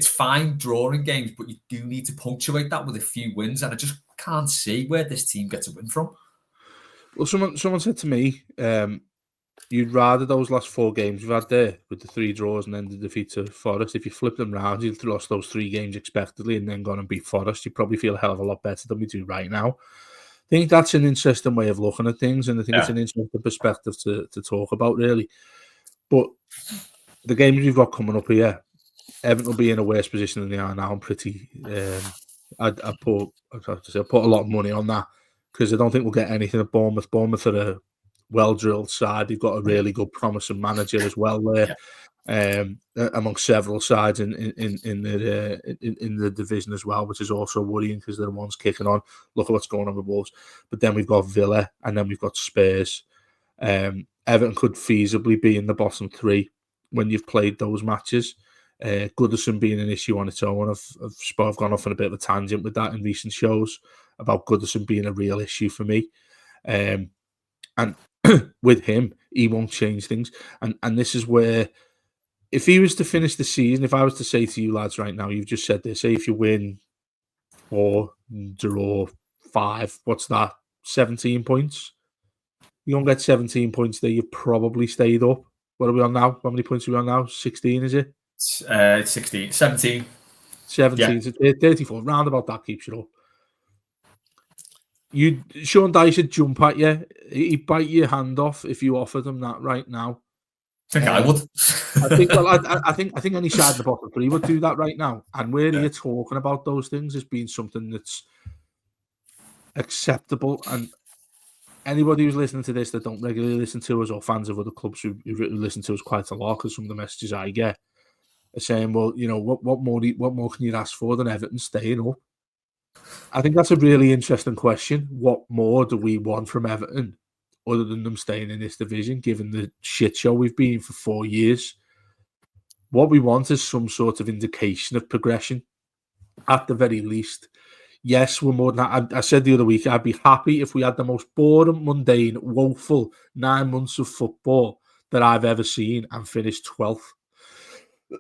fine drawing games, but you do need to punctuate that with a few wins. And I just can't see where this team gets a win from. Well, someone said to me, you'd rather those last 4 games you've had there with the 3 draws and then the defeat to Forest. If you flip them round, you'd lost those 3 games expectedly and then gone and beat Forest, you'd probably feel a hell of a lot better than we do right now. I think that's an interesting way of looking at things, and I think it's an interesting perspective to talk about, really. But the games we've got coming up here, Everton will be in a worse position than they are now. I'm pretty. I put a lot of money on that, because I don't think we'll get anything at Bournemouth. Bournemouth are a well-drilled side. They've got a really good, promising manager as well there, among several sides in the division as well, which is also worrying because they're the ones kicking on. Look at what's going on with Wolves. But then we've got Villa, and then we've got Spurs. Everton could feasibly be in the bottom 3 when you've played those matches. Goodison being an issue on its own. I've gone off on a bit of a tangent with that in recent shows about Goodison being a real issue for me. And with him, he won't change things. And this is where, if he was to finish the season, if I was to say to you lads right now, you've just said this, say if you win 4, draw 5, what's that? 17 points. You don't get 17 points there, you've probably stayed up. What are we on now? How many points are we on now? 16, is it? 16, 17. 17, yeah. 34, round about that keeps you up. Sean Dyche would jump at you. He'd bite your hand off if you offered him that right now. I think I would. I think any side in the bottom 3 would do that right now. And where you're talking about those things as being something that's acceptable. And anybody who's listening to this that don't regularly listen to us, or fans of other clubs who listen to us quite a lot, because some of the messages I get are saying, well, what more can you ask for than Everton staying up? I think that's a really interesting question. What more do we want from Everton other than them staying in this division, given the shit show we've been in for 4 years? What we want is some sort of indication of progression, at the very least. Yes, we're more than I said the other week, I'd be happy if we had the most boring, mundane, woeful 9 months of football that I've ever seen and finished 12th.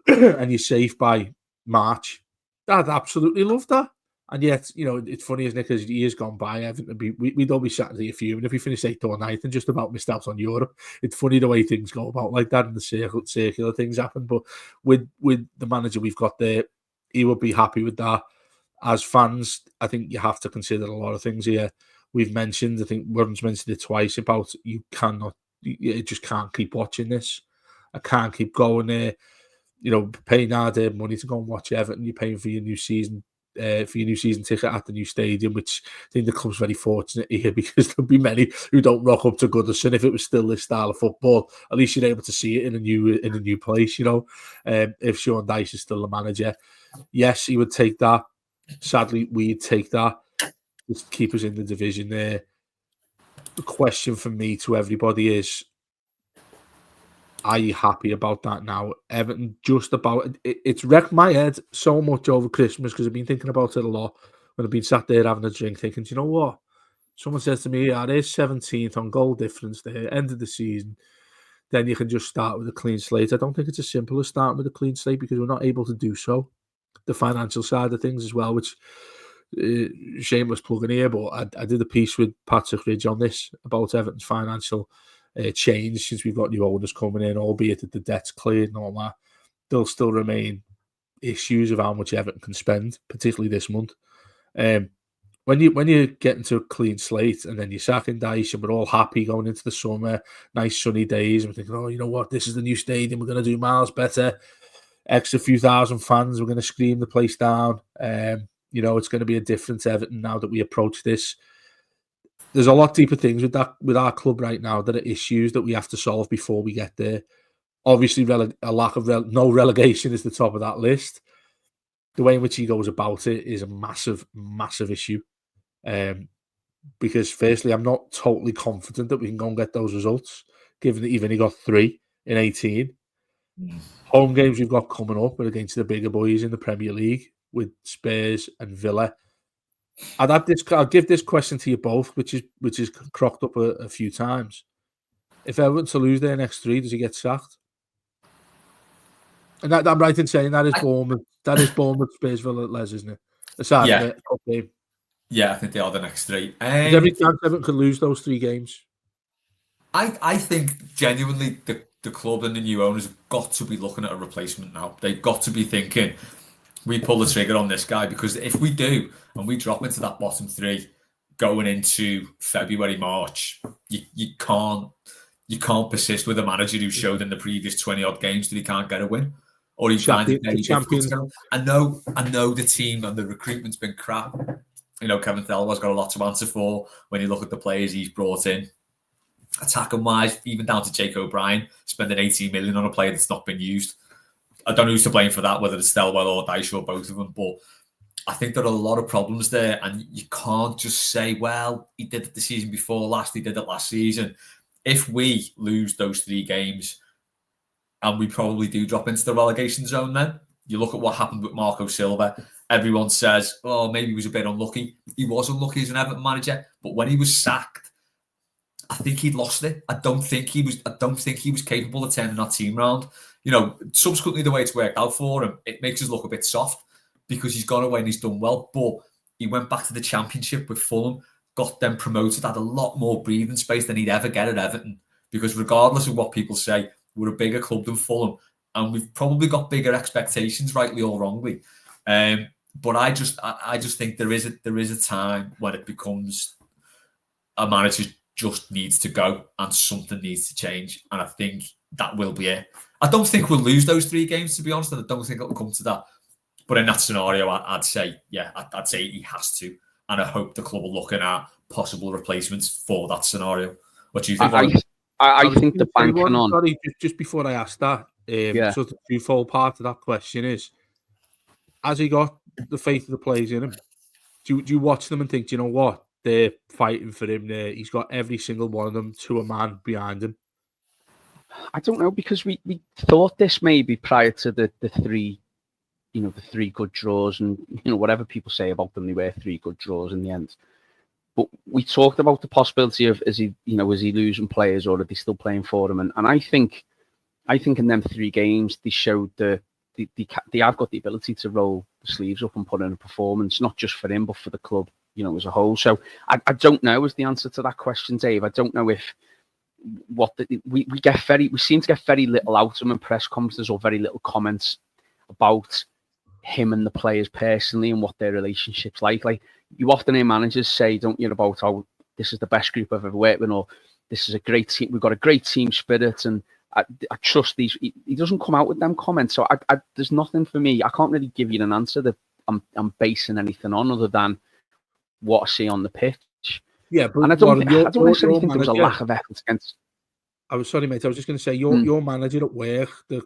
And you're safe by March. I'd absolutely love that. And yet, it's funny, isn't it? Because years gone by, we'd all be sat here fuming if we finished 8th or 9th and just about missed out on Europe. It's funny the way things go about like that, and the circular things happen. But with the manager we've got there, he would be happy with that. As fans, I think you have to consider a lot of things here. We've mentioned, I think Warren's mentioned it twice, about you just can't keep watching this. I can't keep going there. Paying hard money to go and watch Everton. You're paying for your new season ticket at the new stadium, which I think the club's very fortunate here, because there'll be many who don't rock up to Goodison if it was still this style of football. At least you're able to see it in a new place. If Sean Dyche is still the manager, yes, he would take that. Sadly, we'd take that. Just keep us in the division there. The question for me to everybody is, are you happy about that now? Everton it's wrecked my head so much over Christmas, because I've been thinking about it a lot when I've been sat there having a drink, thinking, do you know what? Someone says to me, there's 17th on goal difference there, end of the season. Then you can just start with a clean slate. I don't think it's as simple as starting with a clean slate, because we're not able to do so. The financial side of things as well, which shameless plug in here, but I did a piece with Patrick Ridge on this about Everton's financial change since we've got new owners coming in, albeit that the debt's cleared and all that. There'll still remain issues of how much Everton can spend, particularly this month. When you get into a clean slate and then you're sacking Dyche and we're all happy going into the summer, nice sunny days, and we're thinking, oh, you know what, this is the new stadium, we're going to do miles better, extra few thousand fans, we're going to scream the place down. It's going to be a different Everton now that we approach this. There's a lot deeper things with our club right now that are issues that we have to solve before we get there. Obviously, a lack of no relegation is the top of that list. The way in which he goes about it is a massive, massive issue. Because firstly, I'm not totally confident that we can go and get those results, given that you've only got 3 in 18. Home games we've got coming up are against the bigger boys in the Premier League with Spurs and Villa. I'll give this question to you both, which is cropped up a few times. If Everton to lose their next 3, does he get sacked? And I'm right in saying that is Bournemouth. That is Bournemouth, Spurs, Villa, Les, isn't it? Aside from the cup game. Yeah, I think they are the next 3. There's every chance Everton could lose those 3 games. I think genuinely the club and the new owners have got to be looking at a replacement now. They've got to be thinking, we pull the trigger on this guy, because if we do and we drop into that bottom 3 going into February, March, you can't persist with a manager who showed in the previous 20 odd games that he can't get a win, or he's finding very difficult. I know the team and the recruitment's been crap. Kevin Thelwell's got a lot to answer for when you look at the players he's brought in. Attacking wise, even down to Jake O'Brien spending 18 million on a player that's not been used. I don't know who's to blame for that, whether it's Thelwell or Dyche or both of them, but I think there are a lot of problems there, and you can't just say, well, he did it the season before last, he did it last season. If we lose those 3 games, and we probably do drop into the relegation zone, then you look at what happened with Marco Silva. Everyone says, oh, maybe he was a bit unlucky. He was unlucky as an Everton manager, but when he was sacked, I think he'd lost it. I don't think he was capable of turning that team around. Subsequently, the way it's worked out for him, it makes us look a bit soft because he's gone away and he's done well. But he went back to the Championship with Fulham, got them promoted, had a lot more breathing space than he'd ever get at Everton. Because regardless of what people say, we're a bigger club than Fulham, and we've probably got bigger expectations, rightly or wrongly. But I just think there is a time when it becomes a manager just needs to go and something needs to change, and I think that will be it. I don't think we'll lose those 3 games, to be honest, and I don't think it'll come to that. But in that scenario, I'd say he has to, and I hope the club are looking at possible replacements for that scenario. What do you think? I think the banking on. Sorry, just before I ask that, so the twofold part of that question is: has he got the faith of the players in him Do you watch them and think, do you know what? They're fighting for him there. He's got every single one of them to a man behind him. I don't know, because we thought this maybe prior to the three, the three good draws, and whatever people say about them, they were three good draws in the end. But we talked about the possibility of, is he losing players, or are they still playing for him? And I think in them 3 games they showed they have got the ability to roll the sleeves up and put in a performance, not just for him but for the club, as a whole. So I don't know is the answer to that question, Dave. I don't know if we seem to get very little out of him in press conferences, or very little comments about him and the players personally and what their relationship's like. Like, you often hear managers say, don't you, about how this is the best group I've ever worked with, or this is a great team, we've got a great team spirit, and I trust these. He doesn't come out with them comments, so there's nothing for me. I can't really give you an answer that I'm basing anything on other than what I see on the pitch. Yeah, but and I don't necessarily think there was a lack of effort against. I was sorry, mate. I was just going to say, your manager at work, the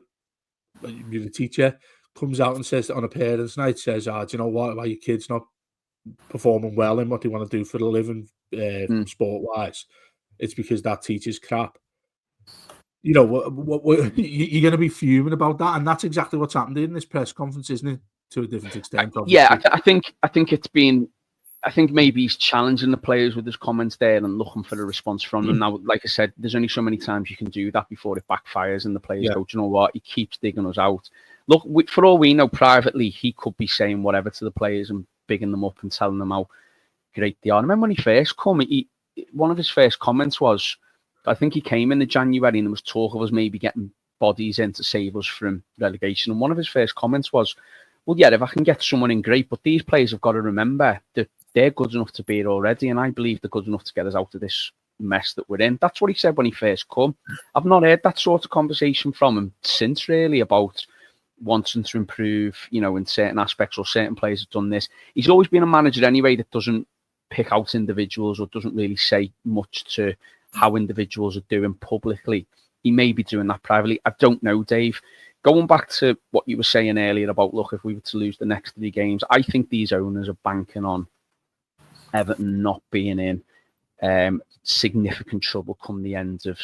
teacher, comes out and says on a parents' night, says, do you know what? Why your kids not performing well in what they want to do for a living, sport-wise? It's because that teacher's crap. You're going to be fuming about that, and that's exactly what's happened in this press conference, isn't it? To a different extent, obviously. Yeah, I think it's been. I think maybe he's challenging the players with his comments there and looking for a response from them. Now, like I said, there's only so many times you can do that before it backfires and the players go, do you know what? He keeps digging us out. Look, for all we know, privately, he could be saying whatever to the players and bigging them up and telling them how great they are. I remember when he first came, one of his first comments was, I think he came in the January and there was talk of us maybe getting bodies in to save us from relegation. And one of his first comments was, well, yeah, if I can get someone in, great, but these players have got to remember that they're good enough to be here already, and I believe they're good enough to get us out of this mess that we're in. That's what he said when he first come. I've not heard that sort of conversation from him since, really, about wanting to improve, in certain aspects, or certain players have done this. He's always been a manager anyway that doesn't pick out individuals or doesn't really say much to how individuals are doing publicly. He may be doing that privately. I don't know, Dave. Going back to what you were saying earlier about, look, if we were to lose the next 3 games, I think these owners are banking on Everton not being in significant trouble come the end of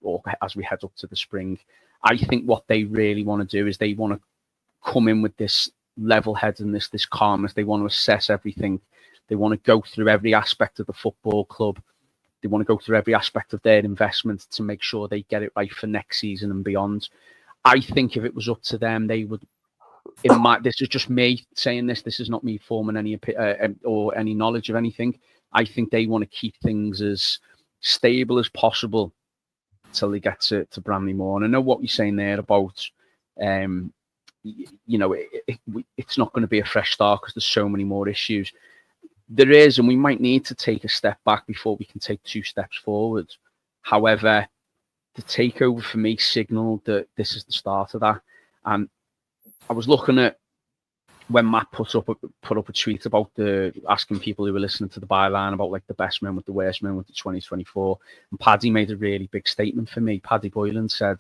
or as we head up to the spring. I think what they really want to do is they want to come in with this level headedness, this calmness. They want to assess everything. They want to go through every aspect of the football club. They want to go through every aspect of their investment to make sure they get it right for next season and beyond. I think if it was up to them, they would. This is just me saying this. This is not me forming any or any knowledge of anything. I think they want to keep things as stable as possible until they get to Bramley Moore. And I know what you're saying there about, it's not going to be a fresh start because there's so many more issues. There is, and we might need to take a step back before we can take 2 steps forward. However, the takeover for me signalled that this is the start of that. And I was looking at when Matt put up a tweet about asking people who were listening to the byline about like the best moment, the worst moment of 2024. And Paddy made a really big statement for me. Paddy Boylan said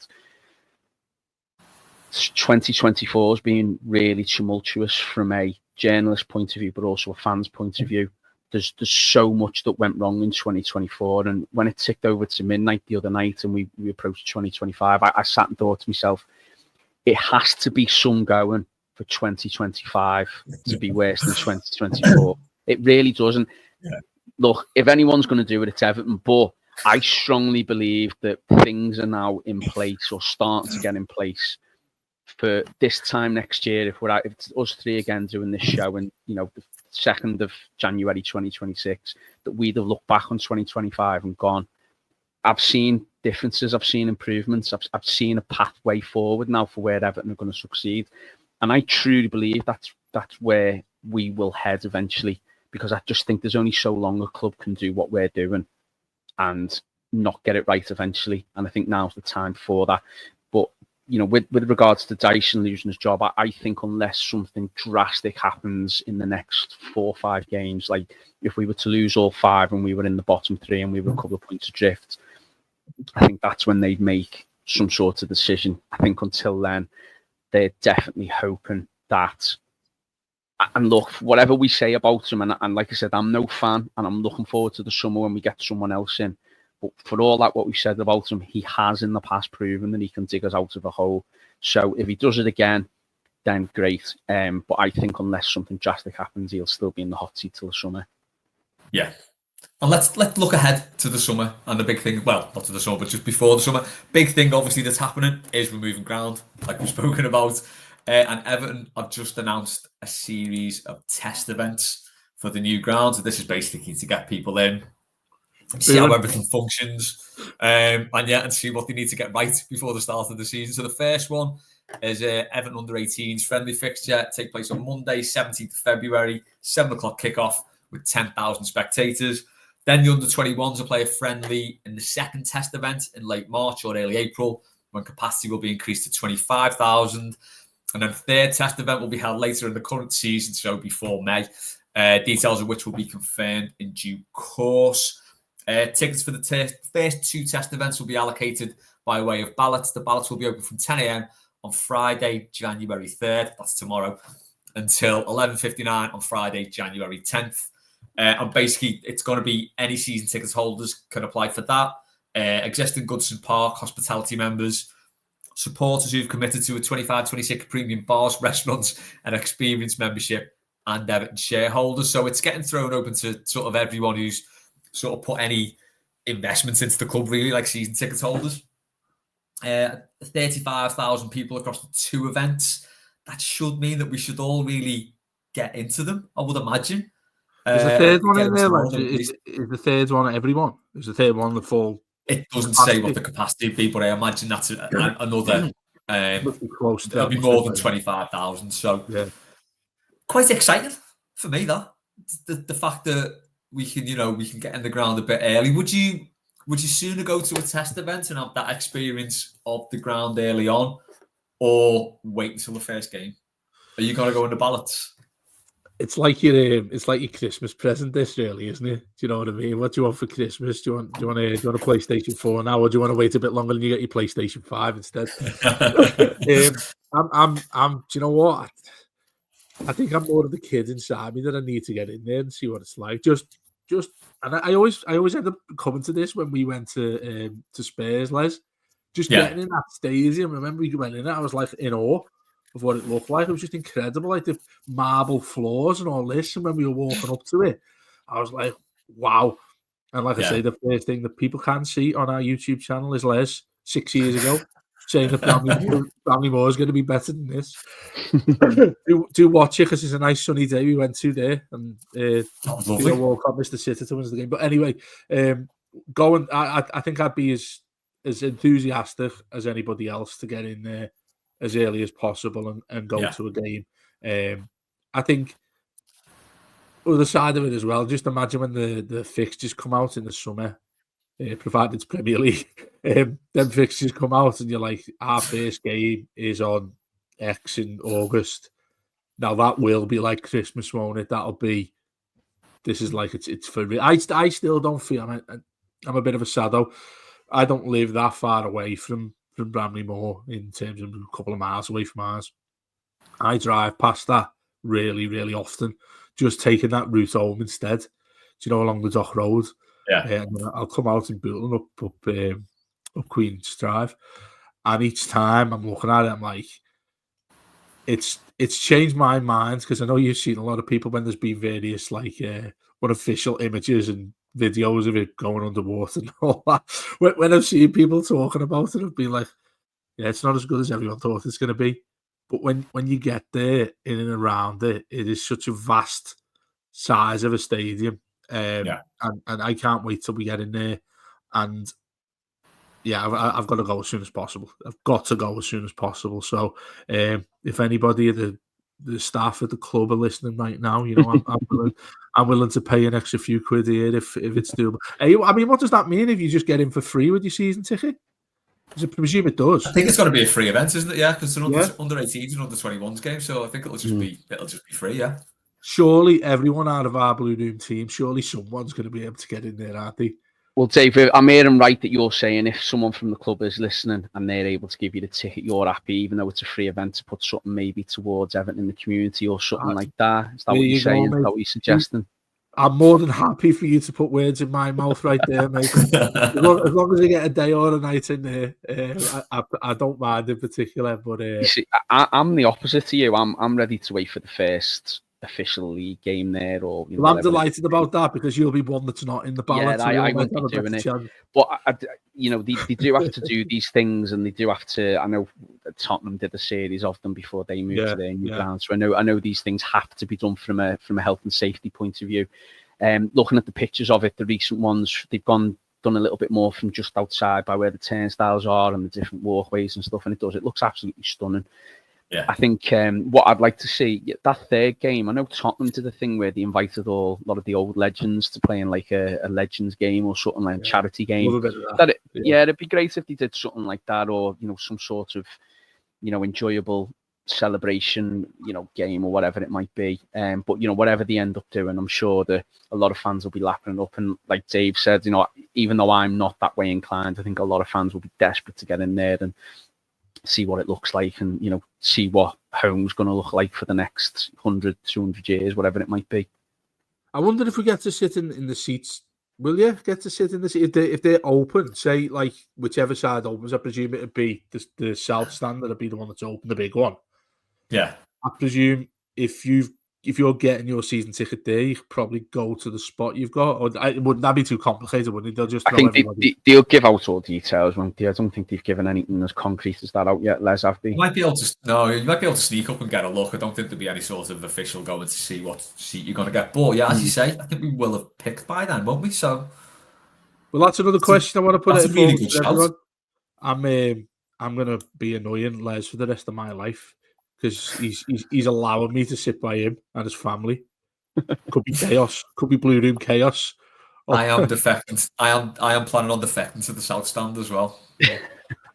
2024 has been really tumultuous from a journalist point of view, but also a fan's point of view. There's so much that went wrong in 2024, and when it ticked over to midnight the other night and we approached 2025, I sat and thought to myself, it has to be some going for 2025 to be worse than 2024. It really doesn't. Yeah. Look, if anyone's going to do it, it's Everton, but I strongly believe that things are now in place or starting to get in place for this time next year. If it's us 3 again doing this show and, the 2nd of January 2026, that we'd have looked back on 2025 and gone, I've seen differences, I've seen improvements, I've seen a pathway forward now for where Everton are going to succeed. And I truly believe that's where we will head eventually, because I just think there's only so long a club can do what we're doing and not get it right eventually. And I think now's the time for that. But, with regards to Dyche and losing his job, I think unless something drastic happens in the next 4 or 5 games, like if we were to lose all 5 and we were in the bottom 3 and we were a couple of points adrift, I think that's when they'd make some sort of decision. I think until then, they're definitely hoping that And look, whatever we say about him, and like I said, I'm no fan, and I'm looking forward to the summer when we get someone else in. But for all that, what we said about him, he has in the past proven that he can dig us out of a hole. So if he does it again, then great. But I think unless something drastic happens, he'll still be in the hot seat till the summer. Yeah. And let's look ahead to the summer, and the big thing, well, not to the summer, but just before the summer. Big thing, obviously, that's happening is we're moving ground, like we've spoken about. And Everton have just announced a series of test events for the new ground. So this is basically to get people in, see how everything functions, and see what they need to get right before the start of the season. So the first one is Everton under-18s friendly fixture, take place on Monday, 17th of February, 7 o'clock kickoff with 10,000 spectators. Then the under-21s will play a friendly in the second test event in late March or early April, when capacity will be increased to 25,000. And then the third test event will be held later in the current season, so before May. Details of which will be confirmed in due course. Tickets for the first 2 test events will be allocated by way of ballots. The ballots will be open from 10 a.m. on Friday, January 3rd, that's tomorrow, until 11:59 on Friday, January 10th. And basically, it's going to be any season tickets holders can apply for that. Existing Goodson Park hospitality members, supporters who've committed to a 25-26 premium bars, restaurants, and experience membership, and Everton shareholders. So it's getting thrown open to sort of everyone who's sort of put any investments into the club, really, like season ticket holders. 35,000 people across the 2 events. That should mean that we should all really get into them, I would imagine. Is the third one in there? Like, is the third one everyone? Is the third one the full? It doesn't say what the capacity would be, but I imagine that's another. It'll be more than 25,000. So quite exciting for me, that the fact that we can get in the ground a bit early. Would you sooner go to a test event and have that experience of the ground early on, or wait until the first game? Are you going to go in the ballots? It's like your Christmas present, this really, isn't it? Do you know what I mean? What do you want for Christmas? Do you want a PlayStation 4 now, or do you want to wait a bit longer and you get your PlayStation 5 instead? Do you know what? I think I'm more of the kid inside me that I need to get in there and see what it's like. And I always end up coming to this when we went to Spurs, Les. Just getting in that stadium. I remember we went in it, I was like in awe of what it looked like. It was just incredible, like the marble floors and all this. And when we were walking up to it, I was like, wow. And like I say, the first thing that people can see on our YouTube channel is Les 6 years ago saying that Bramley Moore is going to be better than this. do watch it, because it's a nice sunny day we went to there, and Theo Walcott missed the sitter to win the game. But anyway, I think I'd be as enthusiastic as anybody else to get in there as early as possible and go to a game. I think other side of it as well, just imagine when the fixtures come out in the summer, provided it's Premier League, them fixtures come out and you're like, our first game is on X in August. Now that will be like Christmas, won't it? This is like it's for real. I still don't feel, I'm a bit of a sado. I don't live that far away from Bramley Moor in terms of a couple of miles away from ours. I drive past that really, really often, just taking that route home instead. Do you know, along the Dock Road? And I'll come out in Bootle up Queen's Drive, and each time I'm looking at it, I'm like, it's changed my mind, because I know you've seen a lot of people when there's been various like unofficial images and videos of it going underwater and all that. When I've seen people talking about it, I've been like, yeah, it's not as good as everyone thought it's going to be. But when you get there in and around it, it is such a vast size of a stadium. And I can't wait till we get in there. And yeah, I've got to go as soon as possible. I've got to go as soon as possible. So if anybody of the staff at the club are listening right now, you know, I'm willing to pay an extra few quid here if it's doable. I mean, what does that mean if you just get in for free with your season ticket? I presume it does. I think it's going to be a free event, isn't it? Yeah, because it's under 18s and under 21s game, so I think it'll just be free. Yeah. Surely everyone out of our Blue Room team, surely someone's going to be able to get in there, aren't they? Well, Dave, I'm hearing right that you're saying if someone from the club is listening and they're able to give you the ticket, you're happy, even though it's a free event, to put something maybe towards Everton in the community or something like that. Is that what you're saying? Is that what you're suggesting? I'm more than happy for you to put words in my mouth right there, mate. As long as I get a day or a night in there, I don't mind in particular. But you see, I'm the opposite to you. I'm ready to wait for the first official league game there, or well, I'm delighted about that because you'll be one that's not in the ballot. Yeah, I won't be doing it. But they do have to do these things, and they do have to. I know Tottenham did a series of them before they moved to their new ground, so I know these things have to be done from a health and safety point of view. Looking at the pictures of it, the recent ones, they've done a little bit more from just outside by where the turnstiles are and the different walkways and stuff, and it looks absolutely stunning. Yeah. I think what I'd like to see, that third game, I know Tottenham did a thing where they invited a lot of the old legends to play in like a Legends game or something like a charity game. It'd be great if they did something like that, or some sort of enjoyable celebration game or whatever it might be. But whatever they end up doing, I'm sure that a lot of fans will be lapping it up. And like Dave said, even though I'm not that way inclined, I think a lot of fans will be desperate to get in there and see what it looks like, and see what home's going to look like for the next 100, 200 years, whatever it might be. I wonder if we get to sit in the seats. Will you get to sit in the seats if they're open? Say like whichever side opens, I presume it'd be the south stand that'd be the one that's open, the big one. Yeah, I presume if you're getting your season ticket there, you could probably go to the spot you've got. Or wouldn't that be too complicated? Wouldn't it? They'll just. I think they'll give out all details, won't they? I don't think they've given anything as concrete as that out yet. Les, have they? You might be able to sneak up and get a look. I don't think there'll be any sort of official going to see what seat you're going to get. But yeah, as you say, I think we will have picked by then, won't we? So, well, that's another question I want to put. That's a really good shout. I'm going to be annoying Les for the rest of my life because he's allowing me to sit by him and his family. Could be chaos. Could be Blue Room chaos. I am defecting. I am planning on defecting to the South Stand as well.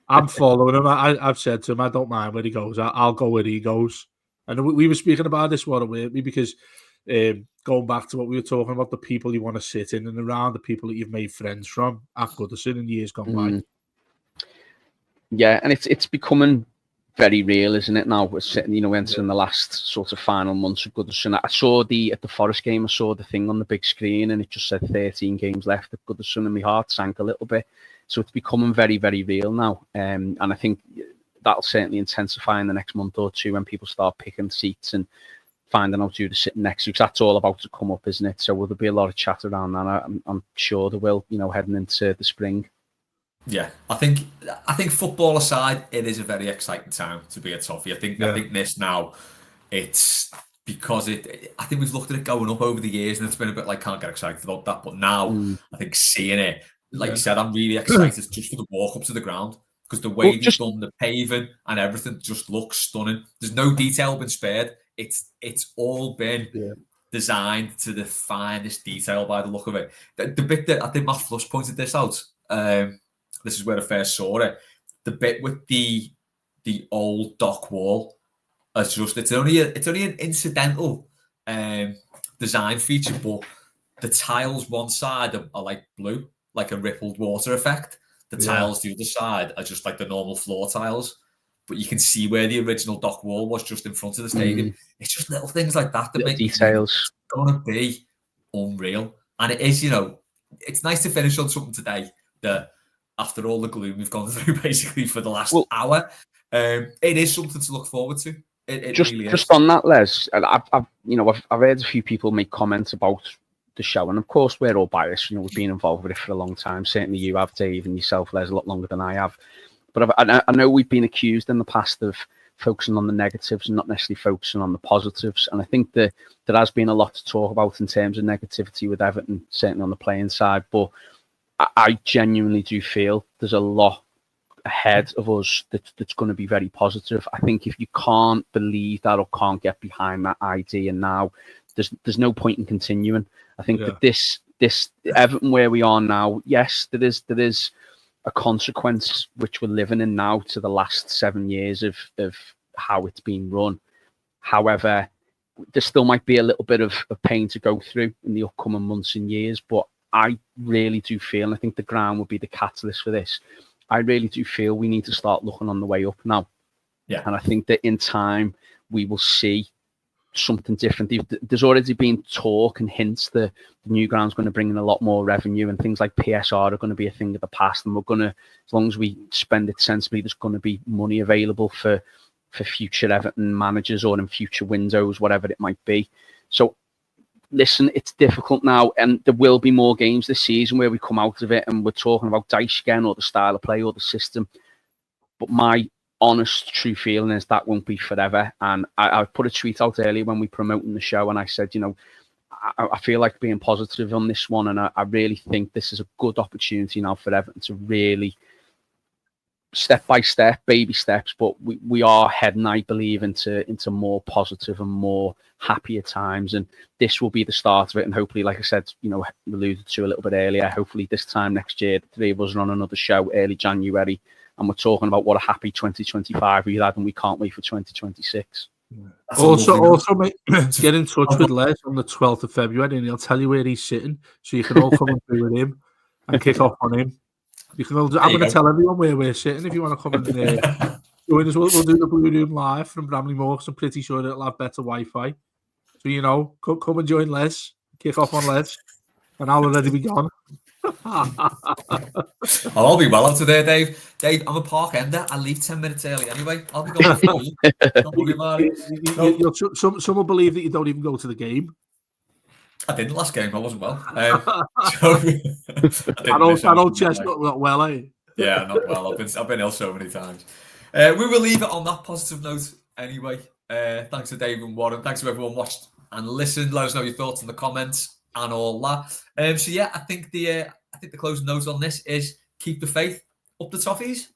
I'm following him. I've said to him, I don't mind where he goes. I'll go where he goes. And we were speaking about this one, weren't we? Because going back to what we were talking about, the people you want to sit in and around, the people that you've made friends from at Goodison in years gone by. Yeah, and it's becoming very real, isn't it? Now we're sitting, entering the last sort of final months of Goodison. I saw at the Forest game, I saw the thing on the big screen, and it just said 13 games left at Goodison, and my heart sank a little bit. So it's becoming very, very real now, and I think that'll certainly intensify in the next month or two when people start picking seats and finding out who they're sitting next to, because that's all about to come up, isn't it? So will there be a lot of chat around that? I'm sure there will, heading into the spring. Yeah, I think football aside, it is a very exciting time to be a Toffee. I think this now, it's because I think we've looked at it going up over the years, and it's been a bit like can't get excited about that. But now I think seeing it, like you said, I'm really excited just for the walk up to the ground, because the way they've done the paving and everything just looks stunning. There's no detail been spared. It's all been designed to the finest detail by the look of it. The bit that I think Matt Flush pointed this out. This is where I first saw it. The bit with the old dock wall, it's only an incidental design feature, but the tiles one side are like blue, like a rippled water effect. The tiles the other side are just like the normal floor tiles, but you can see where the original dock wall was just in front of the stadium. It's just little things like that that make details. It's gonna be unreal, and it is. It's nice to finish on something today that, after all the gloom we've gone through basically for the last hour, it is something to look forward to. It really is. Just on that, Les, I've heard a few people make comments about the show, and of course we're all biased. We've been involved with it for a long time. Certainly you have, Dave, and yourself, Les, a lot longer than I have. But I know we've been accused in the past of focusing on the negatives and not necessarily focusing on the positives. And I think that there has been a lot to talk about in terms of negativity with Everton, certainly on the playing side. But I genuinely do feel there's a lot ahead of us that's going to be very positive. I think if you can't believe that or can't get behind that idea now, there's no point in continuing. I think that this Everton where we are now, yes, there is a consequence which we're living in now to the last 7 years of how it's been run. However, there still might be a little bit of pain to go through in the upcoming months and years, but I really do feel, and I think the ground will be the catalyst for this. I really do feel we need to start looking on the way up now. Yeah. And I think that in time we will see something different. There's already been talk and hints that the new ground's going to bring in a lot more revenue, and things like PSR are going to be a thing of the past. And we're going to, as long as we spend it sensibly, there's going to be money available for future Everton managers or in future windows, whatever it might be. So listen, it's difficult now, and there will be more games this season where we come out of it and we're talking about Dyche again, or the style of play, or the system. But my honest, true feeling is that won't be forever. And I put a tweet out earlier when we promoting the show, and I said, I feel like being positive on this one, and I really think this is a good opportunity now for Everton to really, step by step, baby steps, but we are heading, I believe, into more positive and more happier times, and this will be the start of it. And hopefully, like I said, alluded to a little bit earlier, hopefully this time next year, the three of us are on another show early January, and we're talking about what a happy 2025 we had, and we can't wait for 2026. Also, mate, get in touch with Les on the 12th of February, and he'll tell you where he's sitting, so you can all come and be with him and kick off on him. You can. I'm going to tell everyone where we're sitting if you want to come and join us. We'll do the Blue Room live from Bramley Moor. I'm pretty sure it'll have better Wi-Fi. So come and join Les. Kick off on Les, and I'll already be gone. I'll be well out today, Dave. Dave, I'm a park ender. I leave 10 minutes early anyway. I'll be going before you. Don't worry about it. Some will believe that you don't even go to the game. I didn't last game. I wasn't well. I don't chest not well, eh? Yeah, not well. I've been ill so many times. We will leave it on that positive note anyway. Thanks to Dave and Warren. Thanks to everyone watched and listened. Let us know your thoughts in the comments and all that. So yeah, I think the closing note on this is keep the faith, up the toffees.